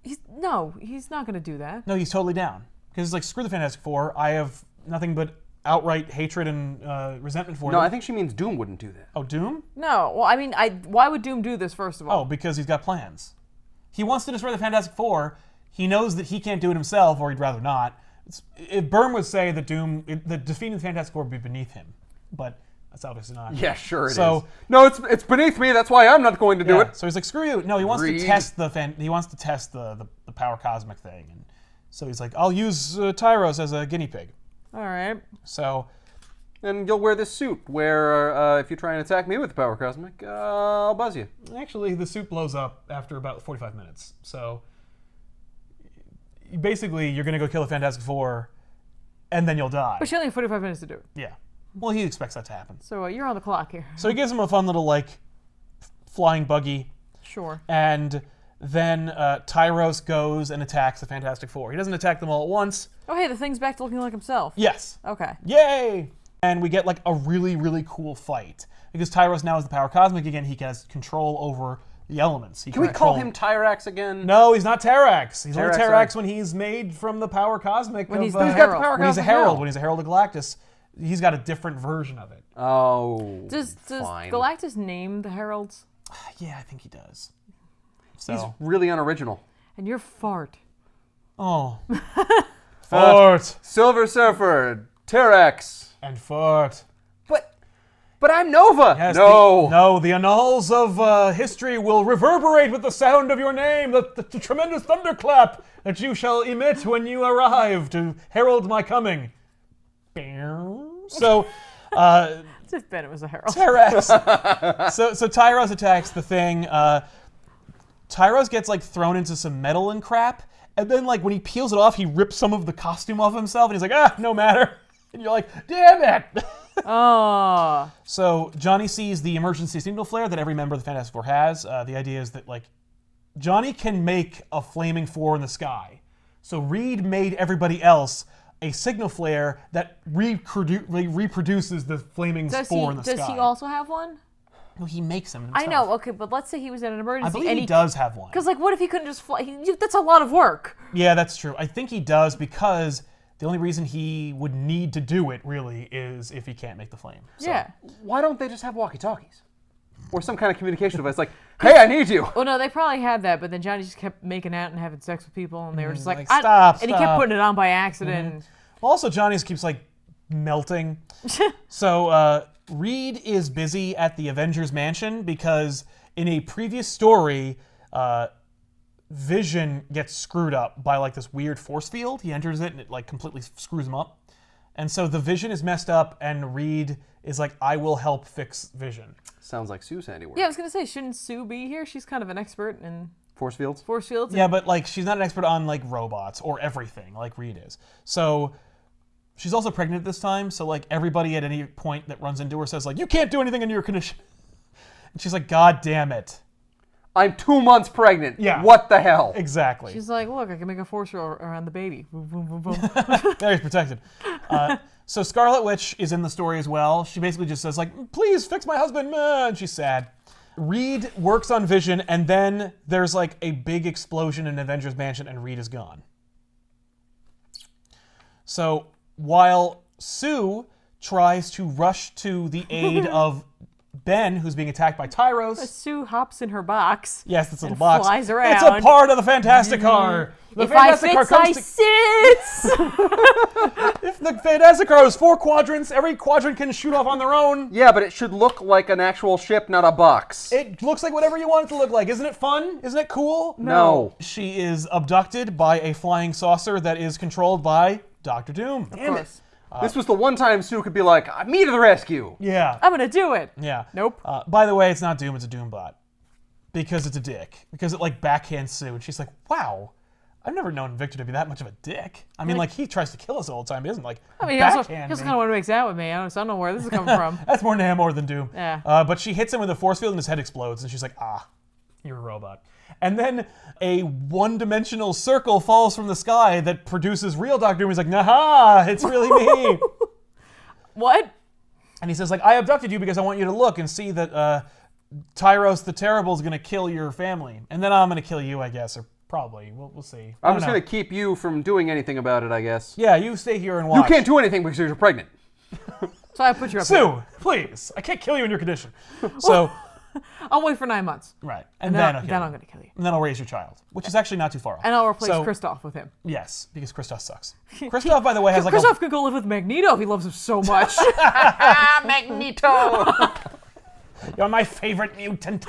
He's not going to do that.
No, he's totally down. Because he's like, screw the Fantastic Four. I have nothing but outright hatred and resentment for them.
No, I think she means Doom wouldn't do that.
Oh, Doom?
No. Well, I mean, why would Doom do this, first of all?
Oh, because he's got plans. He wants to destroy the Fantastic Four. He knows that he can't do it himself, or he'd rather not. If Byrne would say that the defeating the Fantastic Four would be beneath him, but that's obviously not.
Yeah, sure it is.
So,
no, it's beneath me. That's why I'm not going to do it.
So he's like, screw you. No, he wants to test the power cosmic thing, and so he's like, I'll use Tyros as a guinea pig.
All right.
So.
And you'll wear this suit where if you try and attack me with the power cosmic, I'll buzz you.
Actually, the suit blows up after about 45 minutes. So basically, you're going to go kill the Fantastic Four, and then you'll die.
But you only have 45 minutes to do it.
Yeah. Well, he expects that to happen.
So you're on the clock here.
So he gives him a fun little, like, flying buggy.
Sure.
And then Tyros goes and attacks the Fantastic Four. He doesn't attack them all at once.
Oh, hey, the thing's back to looking like himself.
Yes.
Okay.
Yay! And we get, like, a really, really cool fight. Because Tyros now has the power cosmic again, he has control over the elements.
Can we call him Tyrax again?
No, he's not Terrax. He's only
Terrax,
Terrax when he's made from the power cosmic.
When he's
of,
the
He's got the
Herald.
power
when he's a
cosmic
herald.
now.
When he's a Herald of Galactus, he's got a different version of it.
Oh.
Does
fine.
Galactus name the heralds?
Yeah, I think he does. So.
He's really unoriginal.
And you're fart.
Oh. Fart.
Silver Surfer, Terrax.
And fart.
But I'm Nova.
Yes,
No.
The annals of history will reverberate with the sound of your name, the tremendous thunderclap that you shall emit when you arrive to herald my coming. So,
As if Bennett was a herald.
Tyrax. so Tyros attacks the thing. Tyros gets like thrown into some metal and crap, and then like when he peels it off, he rips some of the costume off himself, and he's like, no matter. And you're like, damn it.
Oh.
So Johnny sees the emergency signal flare that every member of the Fantastic Four has. The idea is that like Johnny can make a flaming four in the sky. So Reed made everybody else a signal flare that reproduces the flaming four in the sky.
Does he also have one?
No, he makes them himself.
I know, okay, but let's say he was in an emergency.
I believe
and
he does have one.
Because, like, what if he couldn't just fly? That's a lot of work.
Yeah, that's true. I think he does because the only reason he would need to do it, really, is if he can't make the flame. So.
Yeah.
Why don't they just have walkie-talkies? Or some kind of communication device like, hey, I need you.
Well, no, they probably had that, but then Johnny just kept making out and having sex with people, and they were just like,
stop.
And he kept putting it on by accident.
Also, Johnny keeps, like, melting. So, Reed is busy at the Avengers Mansion because in a previous story, Vision gets screwed up by like this weird force field. He enters it and it like completely screws him up. And so the Vision is messed up and Reed is like, I will help fix Vision.
Sounds like Sue's handiwork.
Yeah, I was going to say, shouldn't Sue be here? She's kind of an expert in
Force fields?
force fields.
Yeah, but like she's not an expert on like robots or everything like Reed is. So she's also pregnant this time. So like everybody at any point that runs into her says like, you can't do anything in your condition. And she's like, God damn it.
I'm 2 months pregnant.
Yeah.
What the hell?
Exactly.
She's like, look, I can make a force field around the baby. Boom, boom, boom, boom.
There he's protected. So Scarlet Witch is in the story as well. She basically just says like, please fix my husband, and she's sad. Reed works on Vision, and then there's like a big explosion in Avengers Mansion, and Reed is gone. So while Sue tries to rush to the aid of Ben, who's being attacked by Tyros.
Sue hops in her box.
Yes, this little
and
box.
Flies around.
It's a part of the Fantastic Car. The
If I
Fantastic Car
fits, I
comes
sits.
If the Fantastic Car has 4 quadrants, every quadrant can shoot off on their own.
Yeah, but it should look like an actual ship, not a box.
It looks like whatever you want it to look like. Isn't it fun? Isn't it cool?
No.
She is abducted by a flying saucer that is controlled by Dr. Doom.
Damn it. This was the one time Sue could be like, me to the rescue.
Yeah.
I'm going to do it.
Yeah.
Nope.
By the way, it's not Doom, it's a Doombot. Because it's a dick. Because it like backhands Sue, and she's like, wow, I've never known Victor to be that much of a dick. I mean, like he tries to kill us all the time. He doesn't like
I mean, he
backhand
also
me.
kind of want to make out with me. I don't know where this is coming from.
That's more Namor than Doom.
Yeah.
But she hits him with a force field and his head explodes, and she's like, you're a robot. And then a one-dimensional circle falls from the sky that produces real Dr. Doom. He's like, nah, it's really me.
What?
And he says, like, I abducted you because I want you to look and see that Tyros the Terrible is going to kill your family. And then I'm going to kill you, I guess, or probably. We'll see.
I'm just going to keep you from doing anything about it, I guess.
Yeah, you stay here and watch.
You can't do anything because you're pregnant.
So I put you up
Sue,
here.
please. I can't kill you in your condition. So,
I'll wait for 9 months.
right.
And
then
then
I'll
I'm going to kill you.
And then I'll raise your child, which is actually not too far off.
And I'll replace
So-
Kristoff with him.
Yes, because Kristoff sucks. Kristoff, by the way, has like
Kristoff could go live with Magneto if he loves him so much.
Magneto!
You're my favorite mutant.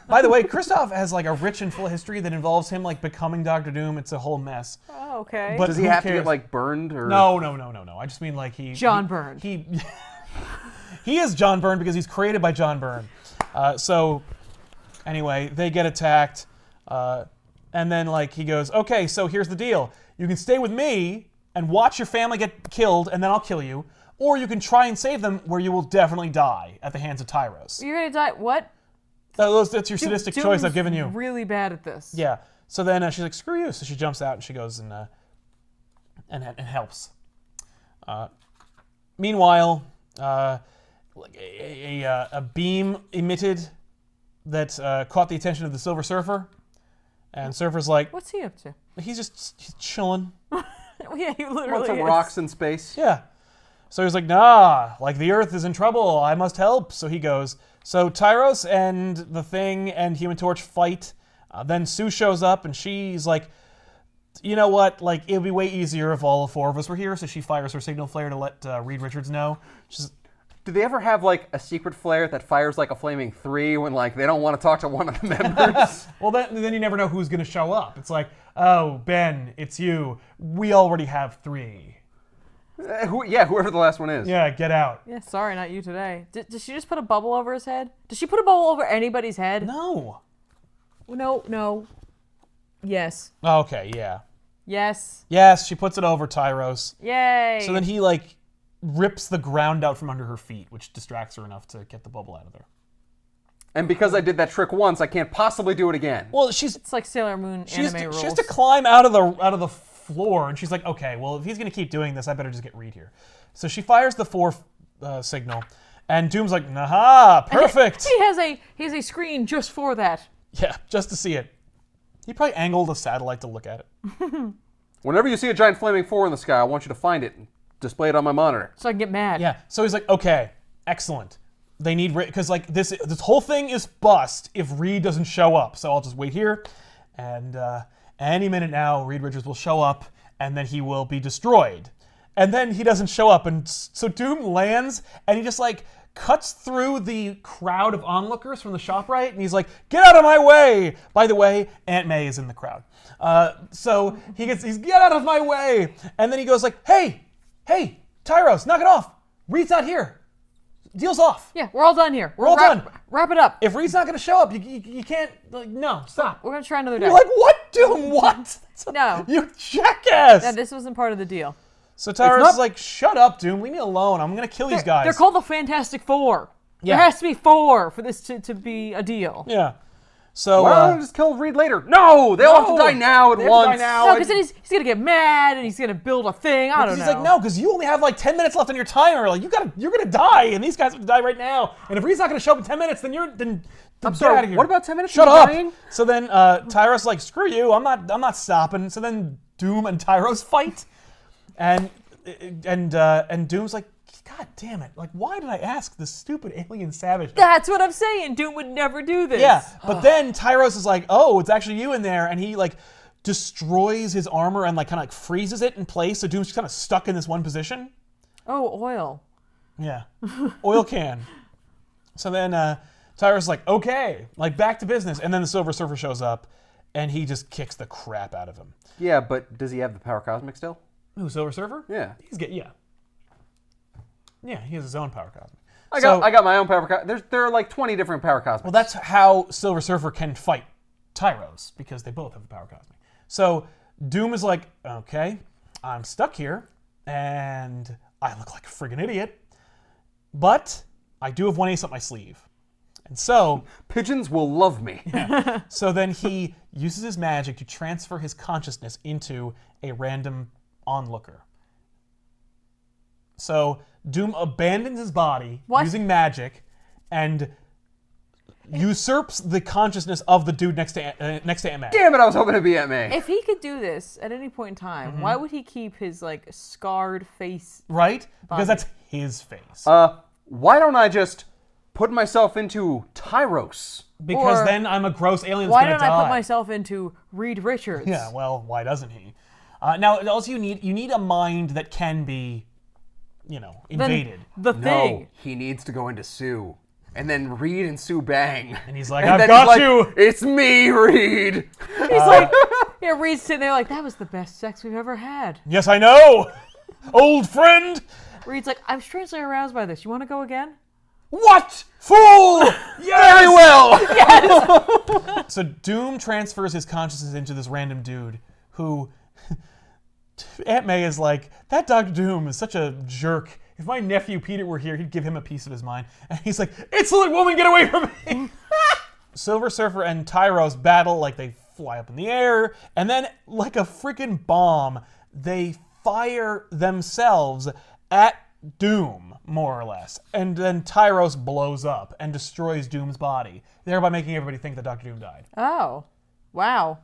By the way, Kristoff has like a rich and full history that involves him like becoming Doctor Doom. It's a whole mess.
Oh, okay.
But
Does he
who
have to
cares?
get like burned or?
No. I just mean like
John Byrne.
He is John Byrne because he's created by John Byrne. So anyway, they get attacked, and then like he goes, okay, so here's the deal: you can stay with me and watch your family get killed, and then I'll kill you, or you can try and save them, where you will definitely die at the hands of Tyros.
You're going to die. What?
That's your sadistic choice I've given you.
Really bad at this.
Yeah. So then she's like, screw you. So she jumps out and she goes and helps. Meanwhile, like a beam emitted that caught the attention of the Silver Surfer. And Surfer's like,
what's he up to?
he's chilling.
Yeah, he literally
Want some
is.
rocks in space?
Yeah. So he's like, nah, like the Earth is in trouble. I must help. So he goes. So Tyros and the Thing and Human Torch fight. Then Sue shows up and she's like, you know what? Like, it would be way easier if all 4 of us were here. So she fires her signal flare to let Reed Richards know.
Do they ever have like a secret flare that fires like a flaming 3 when like they don't want to talk to one of the members?
Well, then you never know who's going to show up. It's like, oh, Ben, it's you. We already have 3.
Whoever the last one is.
Yeah, get out.
Yeah, sorry, not you today. Did she just put a bubble over his head? Did she put a bubble over anybody's head?
No.
No. Yes.
Okay, yeah.
Yes.
Yes, she puts it over Tyros.
Yay.
So then he like rips the ground out from under her feet, which distracts her enough to get the bubble out of there.
And because I did that trick once, I can't possibly do it again.
Well,
it's like Sailor Moon anime rules.
She has to climb out of the floor, and she's like, okay, well, if he's gonna keep doing this, I better just get Reed here. So she fires the 4 signal, and Doom's like, aha, perfect.
He has a screen just for that.
Yeah, just to see it. He probably angled a satellite to look at it.
Whenever you see a giant flaming 4 in the sky, I want you to find it and display it on my monitor.
So I can get mad.
Yeah, so he's like, okay, excellent. They need Reed, because like this whole thing is bust if Reed doesn't show up. So I'll just wait here, and any minute now, Reed Richards will show up, and then he will be destroyed. And then he doesn't show up, and so Doom lands, and he just like cuts through the crowd of onlookers from the ShopRite, and he's like, get out of my way! By the way, Aunt May is in the crowd. So he's get out of my way! And then he goes like, hey, Tyros, knock it off! Reed's not here! Deal's off!
Yeah, we're all done here.
We're all done.
Wrap it up.
If Reed's not going to show up, you can't, like, no, stop.
We're going to try another day.
You're like, what, Doom, what?
No.
You jackass!
Yeah, this wasn't part of the deal.
So Tyros is like, shut up, Doom, leave me alone. I'm going to kill these guys.
They're called the Fantastic Four.
Yeah.
There has to be 4 for this to be a deal.
Yeah. So,
Why don't I just kill Reed later? No! They all have to die now at once.
No, because then he's going to get mad and he's going to build a thing. I don't know.
He's like, no, because you only have like 10 minutes left on your timer. Like, you're going to die, and these guys have to die right now. And if Reed's not going to show up in 10 minutes, then
I'm
get
sorry,
out of here.
what about 10 minutes?
Shut up!
Dying?
So then Tyros is like, screw you, I'm not stopping. So then Doom and Tyros fight, and Doom's like, God damn it, like, why did I ask this stupid alien savage?
That's what I'm saying. Doom would never do this.
Yeah, but then Tyros is like, oh, it's actually you in there, and he like destroys his armor and like kind of like freezes it in place, so Doom's kind of stuck in this one position.
Oh, oil.
Yeah, oil can. So then Tyros is like, okay, like back to business, and then the Silver Surfer shows up, and he just kicks the crap out of him.
Yeah, but does he have the power cosmic still?
Who, Silver Surfer?
Yeah.
Yeah, he has his own power cosmic.
I got my own power cosmic. There are like 20 different power cosmics.
Well, that's how Silver Surfer can fight Tyros, because they both have the power cosmic. So Doom is like, okay, I'm stuck here, and I look like a friggin' idiot, but I do have one ace up my sleeve. And so...
Pigeons will love me.
Yeah. So then he uses his magic to transfer his consciousness into a random onlooker. So Doom abandons his body using magic and usurps the consciousness of the dude next to Aunt May.
Damn it, I was hoping to be Aunt May.
If he could do this at any point in time, why would he keep his like scarred face?
Right? Because that's his face.
Why don't I just put myself into Tyros?
Because then I'm a gross alien that's
why
gonna
don't
die.
I put myself into Reed Richards?
Yeah, well, why doesn't he? Now, also you need a mind that can be, invaded.
The thing.
No, he needs to go into Sue. And then Reed and Sue bang.
And he's like, I've got you!
It's me, Reed!
He's like, Reed's sitting there like, that was the best sex we've ever had.
Yes, I know! Old friend!
Reed's like, I'm strangely aroused by this. You want to go again?
What? Fool! Yes! Very well!
Yes!
So Doom transfers his consciousness into this random dude who... Aunt May is like, that Dr. Doom is such a jerk. If my nephew Peter were here, he'd give him a piece of his mind. And he's like, insolent woman, get away from me! Silver Surfer and Tyros battle, like they fly up in the air, and then, like a freaking bomb, they fire themselves at Doom, more or less. And then Tyros blows up and destroys Doom's body, thereby making everybody think that Dr. Doom died.
Oh. Wow.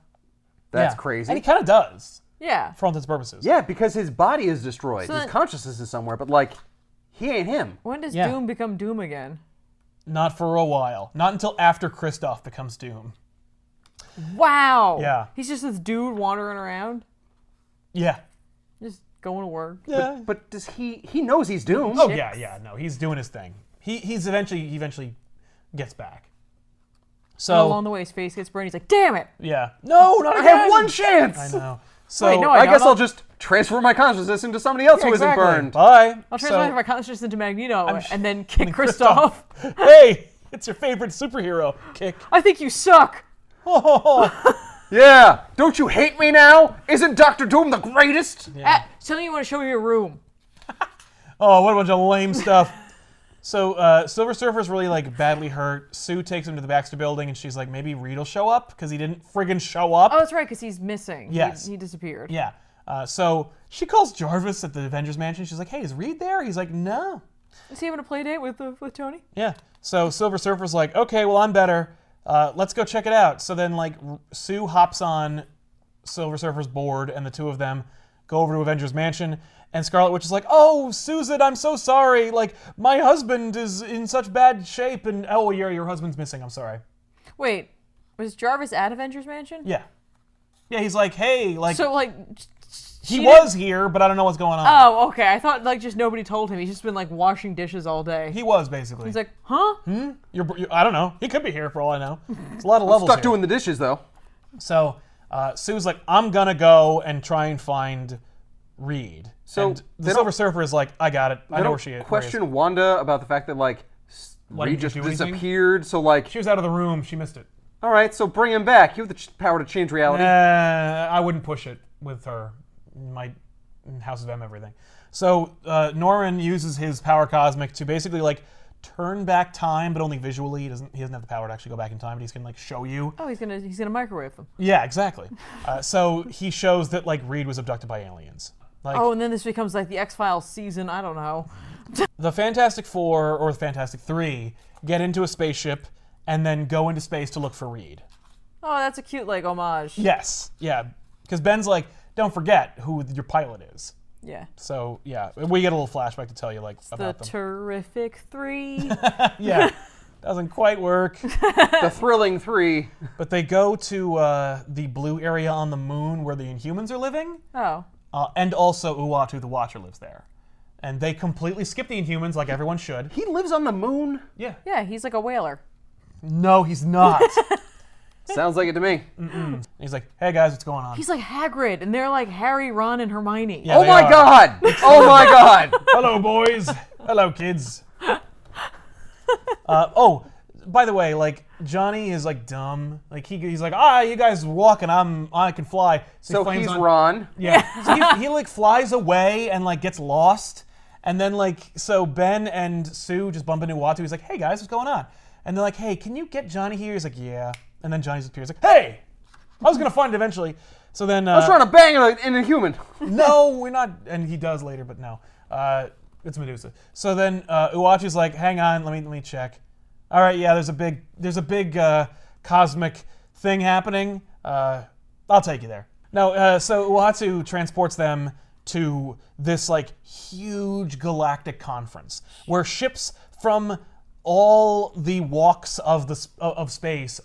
That's crazy.
And he kind of does.
Yeah.
For all intents and purposes.
Yeah, because his body is destroyed.
So
his
then-
consciousness is somewhere, but, like, he ain't him.
When does Doom become Doom again?
Not for a while. Not until after Kristoff becomes Doom.
Wow.
Yeah.
He's just this dude wandering around,
Yeah.
just going to work.
Yeah.
But does he knows he's Doom.
Oh, yeah. No, he's doing his thing. He eventually gets back. So
And along the way, his face gets burned. He's like, "Damn it!"
yeah. No, not
I
again.
have one chance.
I know. So
Wait, no,
I guess
don't.
I'll just transfer my consciousness into somebody else who
exactly.
isn't burned.
Bye.
I'll transfer my consciousness into Magneto and then kick
Kristoff.
Kristoff.
Hey, it's your favorite superhero. Kick.
I think you suck.
Oh,
Yeah. Don't you hate me now? Isn't Dr. Doom the greatest?
Tell me you want to show me your room.
what a bunch of lame stuff. So Silver Surfer's really like badly hurt. Sue takes him to the Baxter building and she's like, maybe Reed will show up because he didn't friggin' show up.
Oh, that's right, because he's missing.
Yes.
He disappeared.
Yeah. So she calls Jarvis at the Avengers Mansion. She's like, hey, is Reed there? He's like, no.
Is he having a play date with Tony?
Yeah. So Silver Surfer's like, okay, well, I'm better. Let's go check it out. So then, like, Sue hops on Silver Surfer's board, and the two of them go over to Avengers Mansion. And Scarlet Witch is like, oh, Susan, I'm so sorry. Like, my husband is in such bad shape. And, oh, yeah, your husband's missing. I'm sorry.
Wait, was Jarvis at Avengers Mansion?
Yeah. Yeah, he's like, hey, like,
So, like,
he was here, but I don't know what's going on.
Oh, okay. I thought, like, just nobody told him. He's just been, like, washing dishes all day.
He was, basically.
He's like, huh?
I don't know. He could be here for all I know. It's a lot of levels
Stuck
here.
doing the dishes, though.
So Sue's like, I'm gonna go and try and find Reed.
So
and the Silver Surfer is like, I got it. I know where she is.
Question Wanda about the fact that, like,
Let
Reed
him
just
do anything?
disappeared, so, like,
She was out of the room. She missed it.
all right, so bring him back. You have the power to change reality.
I wouldn't push it with her. My House of M everything. So Norman uses his power cosmic to basically like turn back time, but only visually. He doesn't have the power to actually go back in time, but he's gonna like show you.
Oh, he's gonna microwave them.
Yeah, exactly. So he shows that like Reed was abducted by aliens. Like,
Oh, and then this becomes like the X-Files season. I don't know.
the Fantastic Four or the Fantastic Three get into a spaceship and then go into space to look for Reed.
Oh, that's a cute like homage.
Yes, yeah, because Ben's like, don't forget who your pilot is.
Yeah.
So yeah, we get a little flashback to tell you like
The
about them.
Terrific Three.
Yeah, doesn't quite work.
The Thrilling Three.
But they go to the blue area on the moon where the Inhumans are living,
Oh.
and also Uatu the Watcher lives there. And they completely skip the Inhumans like everyone should.
He lives on the moon?
Yeah.
Yeah, he's like a whaler.
No, he's not.
Sounds like it to me.
He's like, hey guys, what's going on?
He's like Hagrid, and they're like Harry, Ron, and Hermione.
Yeah,
Oh
they
my
are.
god! Oh my god!
Hello, boys. Hello, kids. Oh, by the way, like Johnny is like dumb. Like he's like, you guys walk and I can fly.
So
he
he's
flames on-
Ron.
Yeah. So he like flies away and like gets lost. And then like so Ben and Sue just bump into Uatu. He's like, hey guys, what's going on? And they're like, hey, can you get Johnny here? He's like, yeah. And then Johnny appears like, hey, I was gonna find it eventually. So then
I was trying to bang an Inhuman.
no, we're not. And he does later, but no. It's Medusa. So then Uatu's like, hang on, let me check. All right, yeah, there's a big cosmic thing happening. I'll take you there. No, so Uatu transports them to this like huge galactic conference where ships from all the walks of space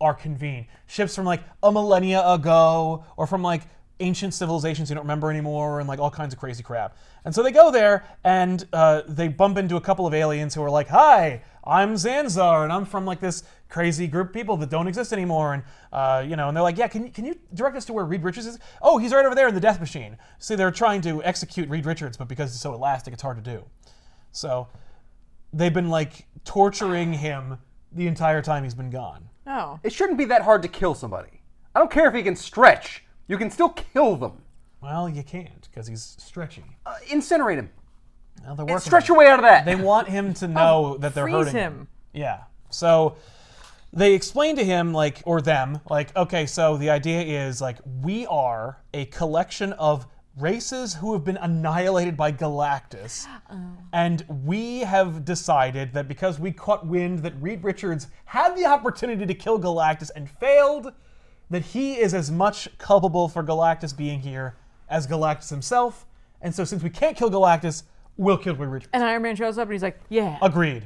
are convened. Ships from like a millennia ago or from like ancient civilizations you don't remember anymore and like all kinds of crazy crap. And so they go there and they bump into a couple of aliens who are like, hi, I'm Zanzar and I'm from like this crazy group of people that don't exist anymore. And and they're like, yeah, can you direct us to where Reed Richards is? Oh, he's right over there in the death machine. See, they're trying to execute Reed Richards, but because it's so elastic, it's hard to do. So they've been like torturing him the entire time he's been gone.
Oh.
It shouldn't be that hard to kill somebody. I don't care if he can stretch. You can still kill them.
Well, you can't because he's stretchy.
Incinerate him.
Well, they're working
Stretch
on
your way out of that.
it. They want him to know that they're
freeze
hurting
him.
Yeah. So they explain to him okay, so the idea is like we are a collection of races who have been annihilated by Galactus. And we have decided that because we caught wind that Reed Richards had the opportunity to kill Galactus and failed, that he is as much culpable for Galactus being here as Galactus himself. And so since we can't kill Galactus, we'll kill Reed Richards.
And Iron Man shows up and he's like, yeah.
Agreed.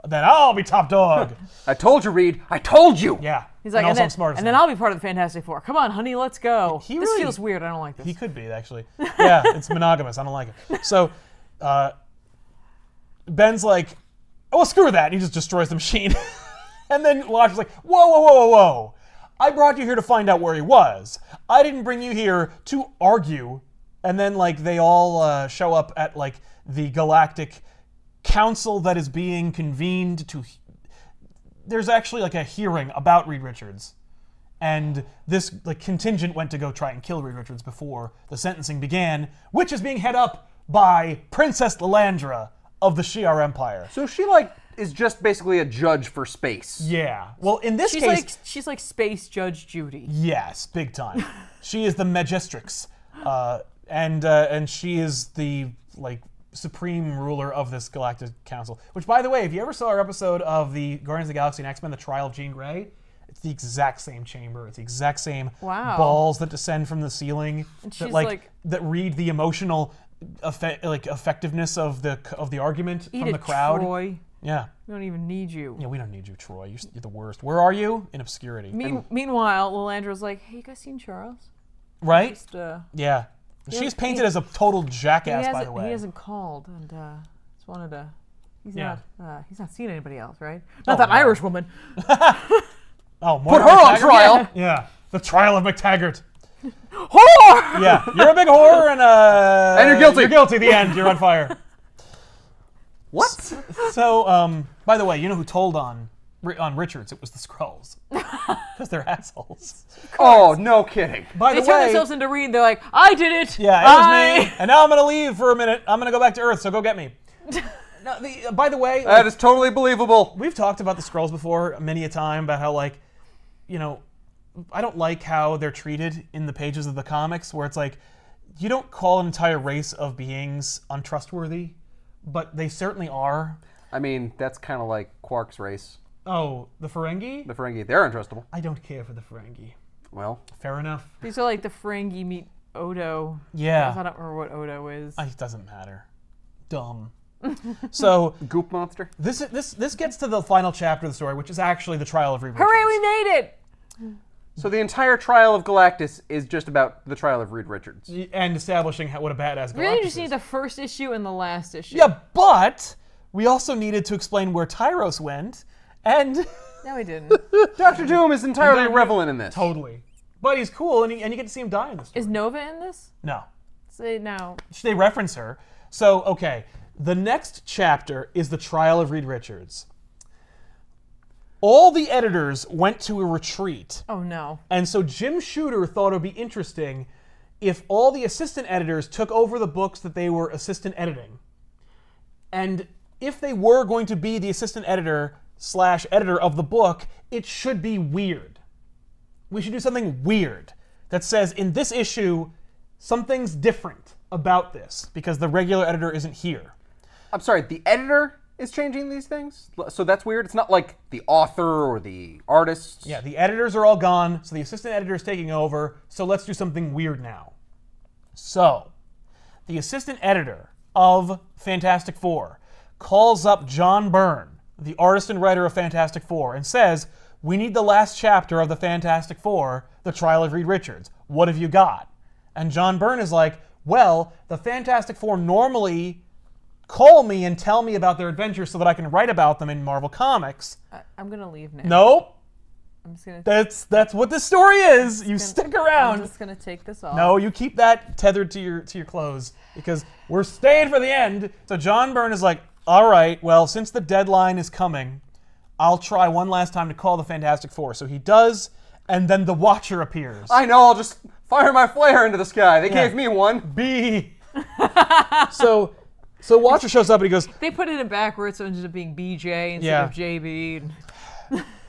Then I'll be top dog.
I told you, Reed. I told you.
Yeah.
He's like,
and, I'm smart as
then I'll be part of the Fantastic Four. Come on, honey, let's go. This
really-
feels weird. I don't like this.
He could be, actually. Yeah, it's monogamous. I don't like it. So, Ben's like, oh, well, screw that. He just destroys the machine. And then Watcher's like, whoa, whoa, whoa, whoa, whoa. I brought you here to find out where he was. I didn't bring you here to argue. And then, like, they all show up at, like, the Galactic Council that is being convened to... There's actually, like, a hearing about Reed Richards. And this, like, contingent went to go try and kill Reed Richards before the sentencing began, which is being head up by Princess Lilandra of the Shi'ar Empire.
So she, like, is just basically a judge for space.
Yeah. Well, in this
she's
case...
she's like Space Judge Judy.
Yes, big time. She is the Magistrix. And she is the, like, supreme ruler of this Galactic Council. Which, by the way, if you ever saw our episode of the Guardians of the Galaxy and X-Men, The Trial of Jean Grey, it's the exact same chamber. It's the exact same balls that descend from the ceiling.
And she's
that read the emotional effectiveness of the argument from the crowd.
Troy.
Yeah.
We don't even need you.
Yeah, we don't need you, Troy. You're the worst. Where are you? In obscurity.
Meanwhile, Lilandra's like, hey, you guys seen Charles?
Right?
Just,
yeah. She's painted as a total jackass, by the way.
He hasn't called, and just wanted to... He's not seen anybody else, right?
Oh,
Not that Irish woman.
Oh,
put her on trial.
Yeah, the trial of McTaggart.
Whore!
Yeah, you're a big whore, and
you're guilty.
You're guilty. The end. You're on fire.
What?
So, by the way, you know who told on Richards? It was the Skrulls, because they're assholes.
Oh, no kidding.
By
They
the
turn
way,
themselves into Reed. They're like, I did it.
yeah, it was me, and now I'm gonna leave for a minute. I'm gonna go back to Earth, so go get me. No, by the way,
That is totally believable.
we've talked about the Skrulls before many a time about how, like, you know, I don't like how they're treated in the pages of the comics, where it's like, you don't call an entire race of beings untrustworthy, but they certainly are.
I mean, that's kind of like Quark's race.
Oh, the Ferengi?
The Ferengi, they're untrustable.
I don't care for the Ferengi.
Well,
Fair enough.
These are like the Ferengi meet Odo.
Yeah.
I don't remember what Odo is.
It doesn't matter. Dumb. So
goop monster.
this gets to the final chapter of the story, which is actually the trial of Reed Richards.
Hooray, we made it!
So the entire Trial of Galactus is just about the trial of Reed Richards.
And establishing what a badass Galactus
Really, just
is.
need the first issue and the last issue.
Yeah, but we also needed to explain where Tyros went, and
No, we didn't.
Dr. Doom is entirely irrelevant in this.
totally. But he's cool, and you get to see him die in this story.
Is Nova in this?
No.
Say no.
They reference her. So, okay, the next chapter is the trial of Reed Richards. All the editors went to a retreat.
Oh no.
And so Jim Shooter thought it would be interesting if all the assistant editors took over the books that they were assistant editing. And if they were going to be the assistant editor / editor of the book, it should be weird. We should do something weird that says, in this issue, something's different about this because the regular editor isn't here.
I'm sorry, the editor is changing these things? So that's weird? It's not like the author or the artist?
Yeah, the editors are all gone, so the assistant editor is taking over, so let's do something weird now. So, the assistant editor of Fantastic Four calls up John Byrne, the artist and writer of Fantastic Four, and says, we need the last chapter of the Fantastic Four, the trial of Reed Richards. What have you got? And John Byrne is like, well, the Fantastic Four normally call me and tell me about their adventures so that I can write about them in Marvel Comics.
I'm gonna leave now.
Nope.
I'm just gonna.
That's what this story is. You stick around.
I'm just gonna take this off.
No, you keep that tethered to your clothes because we're staying for the end. So John Byrne is like, all right, well, since the deadline is coming, I'll try one last time to call the Fantastic Four. So he does, and then the Watcher appears.
I know, I'll just fire my flare into the sky. They gave me one.
B. So Watcher shows up and he goes...
They put it in backwards, so it ended up being BJ instead of JB.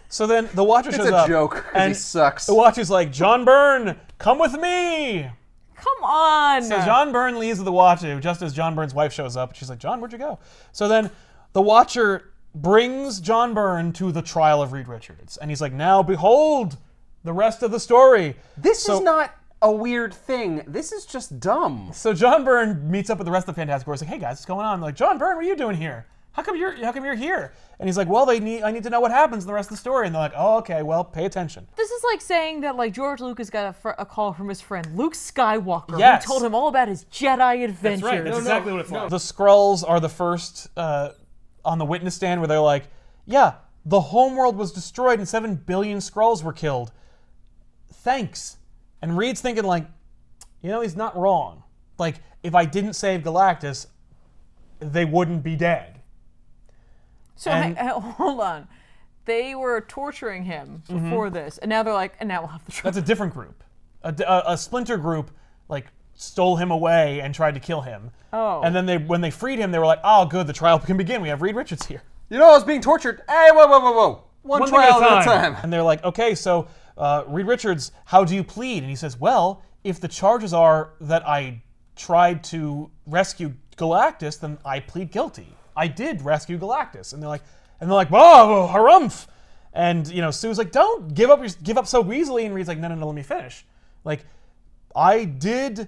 So then the Watcher shows up.
It's a joke, because he sucks.
The Watcher's like, John Byrne, come with me.
Come on!
So John Byrne leaves with the Watcher just as John Byrne's wife shows up. She's like, John, where'd you go? So then the Watcher brings John Byrne to the trial of Reed Richards. And he's like, now behold the rest of the story.
This is not a weird thing. This is just dumb.
So John Byrne meets up with the rest of the Fantastic Four. He's like, hey guys, what's going on? They're like, John Byrne, what are you doing here? How come you're here? And he's like, well, I need to know what happens in the rest of the story. And they're like, oh, okay, well, pay attention.
This is like saying that like George Lucas got a call from his friend Luke Skywalker,
Yes.
who told him all about his Jedi adventures.
That's right. That's exactly what it's like. The Skrulls are the first on the witness stand where they're like, yeah, the homeworld was destroyed and 7 billion Skrulls were killed. Thanks. And Reed's thinking like, he's not wrong. Like, if I didn't save Galactus, they wouldn't be dead.
So hold on. They were torturing him before this, and now they're like, and now we'll have the trial.
That's a different group. A splinter group, like, stole him away and tried to kill him.
Oh.
And then when they freed him, they were like, oh, good, the trial can begin. We have Reed Richards here.
I was being tortured. Hey, whoa. One trial at a time.
And they're like, okay, so Reed Richards, how do you plead? And he says, well, if the charges are that I tried to rescue Galactus, then I plead guilty. I did rescue Galactus. And they're like, whoa, harumph. And, Sue's like, don't give up so easily. And Reed's like, no, let me finish. Like, I did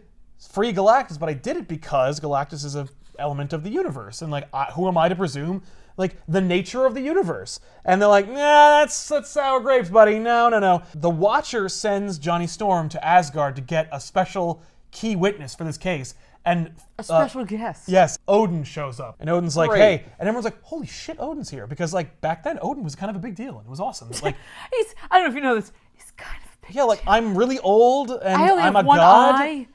free Galactus, but I did it because Galactus is an element of the universe. And, like, who am I to presume, like, the nature of the universe? And they're like, nah, that's sour grapes, buddy. No. The Watcher sends Johnny Storm to Asgard to get a special key witness for this case. And
a special guest.
Yes, Odin shows up. And Odin's like,
Great.
hey. And everyone's like, holy shit, Odin's here. Because, like, back then, Odin was kind of a big deal. And it was awesome. Like,
I don't know if you know this, he's kind of a big
yeah, like, I'm really old, and
I only
I'm
have
a
one
god.
eye.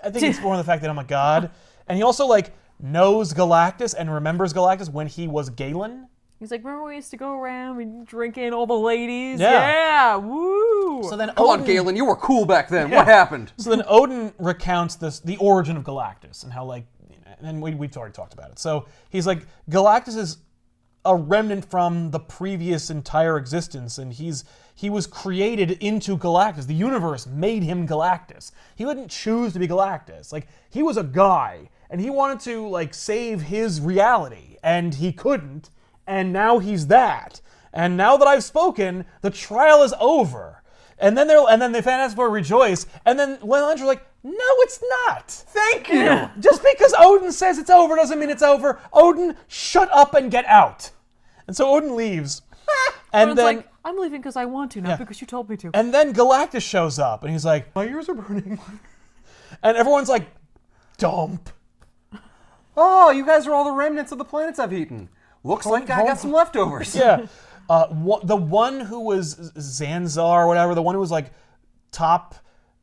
I think it's more of the fact that I'm a god. And he also, like, knows Galactus and remembers Galactus when he was Galen.
He's like, remember we used to go around and drink in all the ladies?
Yeah.
Woo!
So then
Come on, Galen, you were cool back then. What happened?
So then Odin recounts the origin of Galactus and how, like, and we've already talked about it. So he's like, Galactus is a remnant from the previous entire existence, and he was created into Galactus. The universe made him Galactus. He wouldn't choose to be Galactus. Like, he was a guy, and he wanted to, like, save his reality, and he couldn't, and now he's that. And now that I've spoken, the trial is over. And then the Fantastic Four rejoice, and then Len's like, no, it's not.
Thank you.
Just because Odin says it's over doesn't mean it's over. Odin, shut up and get out. And so Odin leaves. And
Odin's
then
like, I'm leaving because I want to, not because you told me to.
And then Galactus shows up, and he's like, my ears are burning. And everyone's like, dump.
Oh, you guys are all the remnants of the planets I've eaten. Looks like I got some leftovers.
Yeah. The one who was Zanzar or whatever, the one who was like top,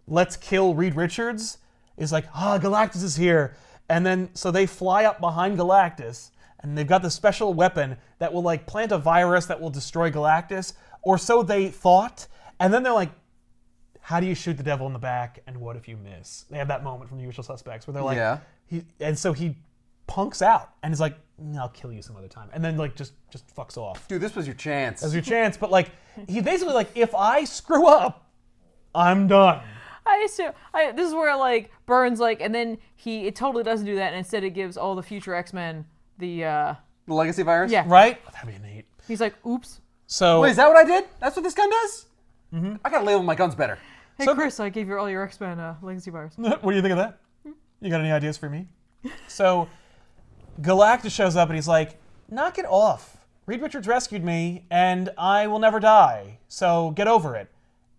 let's kill Reed Richards, is like, Galactus is here. And then, so they fly up behind Galactus, and they've got this special weapon that will like plant a virus that will destroy Galactus, or so they thought. And then they're like, how do you shoot the devil in the back, and what if you miss? They have that moment from The Usual Suspects where they're like,
yeah.
And so he punks out and is like, I'll kill you some other time. And then like just fucks off.
Dude, this was your chance.
That was your chance, but like, he basically like, if I screw up, I'm done.
This is where like Byrne's like, and then it totally doesn't do that, and instead it gives all the future X-Men the
legacy virus?
Yeah.
Right? That'd be neat.
He's like, oops.
So
wait, is that what I did? That's what this gun does? Mm-hmm. I gotta label my guns better.
Hey, so, Chris, I gave you all your X-Men legacy virus.
What do you think of that? You got any ideas for me? So Galactus shows up and he's like, knock it off. Reed Richards rescued me, and I will never die. So get over it.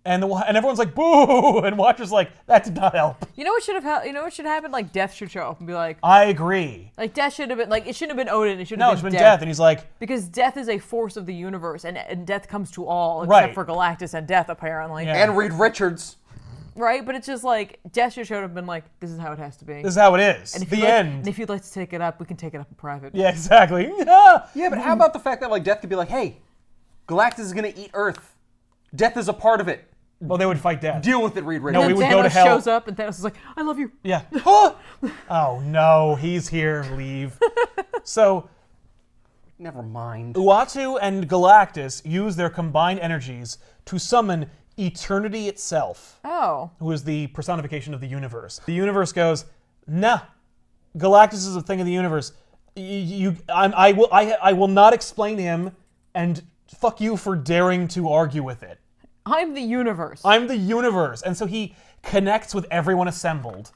And everyone's like, boo! And Watcher's like, that did not help.
You know what should have? You know what should happen? Like Death should show up and be like,
I agree.
Like Death should have been like, it shouldn't have been Odin. It should
have been Death. And he's like,
because Death is a force of the universe, and Death comes to all except for Galactus and Death apparently.
Yeah.
And Reed Richards.
Right, but it's just like Death should have been like, this is how it has to be.
This is how it is.
And if
the end.
And if you'd like to take it up, we can take it up in private.
Yeah, exactly.
Yeah, but how about the fact that like Death could be like, hey, Galactus is gonna eat Earth. Death is a part of it.
Well, they would fight Death.
Deal with it, Reed Richards.
No, we would
Thanos
go to hell.
shows up and Thanos is like, I love you.
Yeah. Oh no, he's here. Leave. So,
never mind.
Uatu and Galactus use their combined energies to summon eternity itself, who is the personification of the universe. The universe goes, nah, Galactus is a thing of the universe. I will not explain him, and fuck you for daring to argue with it.
I'm the universe.
I'm the universe. And so he connects with everyone assembled.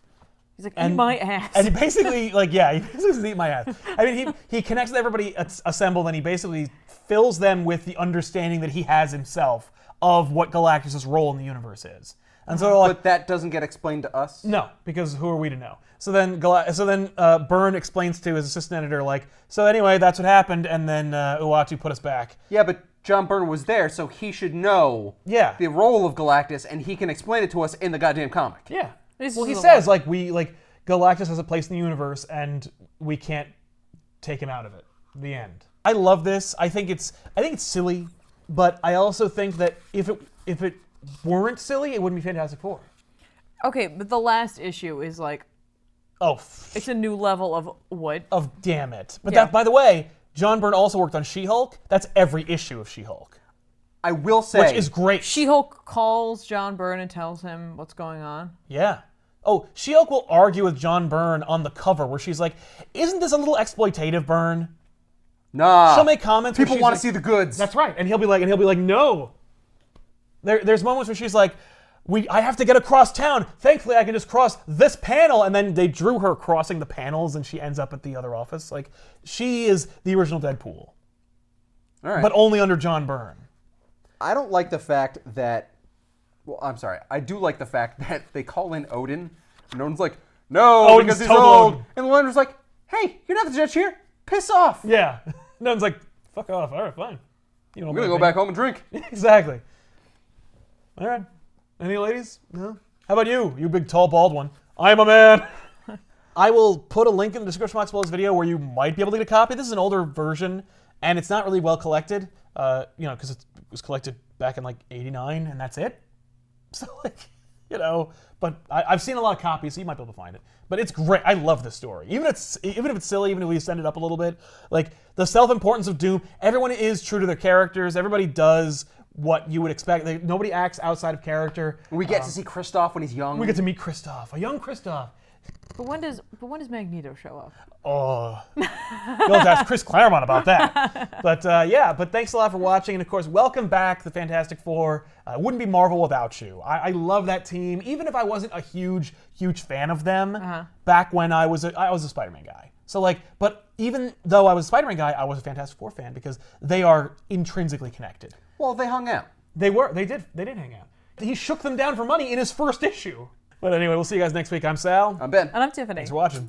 He's like, eat my ass.
And he basically, like, yeah, he basically says, eat my ass. I mean, he connects with everybody assembled, and he basically fills them with the understanding that he has himself of what Galactus' role in the universe is. And so like,
but that doesn't get explained to us?
No, because who are we to know? So then Byrne explains to his assistant editor, like, so anyway, that's what happened, and then Uatu put us back.
Yeah, but John Byrne was there, so he should know the role of Galactus, and he can explain it to us in the goddamn comic.
Yeah. Well, he says, Galactus has a place in the universe, and we can't take him out of it. The end. I love this. I think it's silly, but I also think that if it weren't silly, it wouldn't be Fantastic Four.
Okay, but the last issue is like, it's a new level of what?
Of damn it. But that, by the way, John Byrne also worked on She-Hulk. That's every issue of She-Hulk.
I will say,
which is great.
She-Hulk calls John Byrne and tells him what's going on.
Yeah. Oh, She-Hulk will argue with John Byrne on the cover where she's like, isn't this a little exploitative, Byrne?
Nah.
She'll make comments.
People want to see the goods.
That's right. And he'll be like, no. There's moments where she's like, I have to get across town. Thankfully, I can just cross this panel. And then they drew her crossing the panels, and she ends up at the other office. Like, she is the original Deadpool.
All right.
But only under John Byrne.
I don't like the fact that... Well, I'm sorry. I do like the fact that they call in Odin, and Odin's like, no, because he's old. Odin. And the Lander's like, hey, you're not the judge here. Piss off.
Yeah. No one's like, fuck off. All right, fine.
I'm going to go back home and drink.
Exactly. All right. Any ladies? No? How about you? You big, tall, bald one. I'm a man. I will put a link in the description box below this video where you might be able to get a copy. This is an older version, and it's not really well collected, because it was collected back in, like, 89, and that's it. So, like, but I've seen a lot of copies, so you might be able to find it. But it's great. I love this story. Even if it's silly, even if we send it up a little bit, like, the self-importance of Doom, everyone is true to their characters. Everybody does what you would expect. Nobody acts outside of character.
We get to see Kristoff when he's young.
We get to meet Kristoff, a young Kristoff.
But when does Magneto show up?
Oh, you'll have to ask Chris Claremont about that. But but thanks a lot for watching, and of course, welcome back to the Fantastic Four. Wouldn't be Marvel without you. I love that team, even if I wasn't a huge fan of them back when I was a Spider-Man guy. So but even though I was a Spider-Man guy, I was a Fantastic Four fan because they are intrinsically connected.
Well, they hung out.
They did hang out. He shook them down for money in his first issue. But anyway, we'll see you guys next week. I'm Sal.
I'm Ben.
And I'm Tiffany.
Thanks for watching.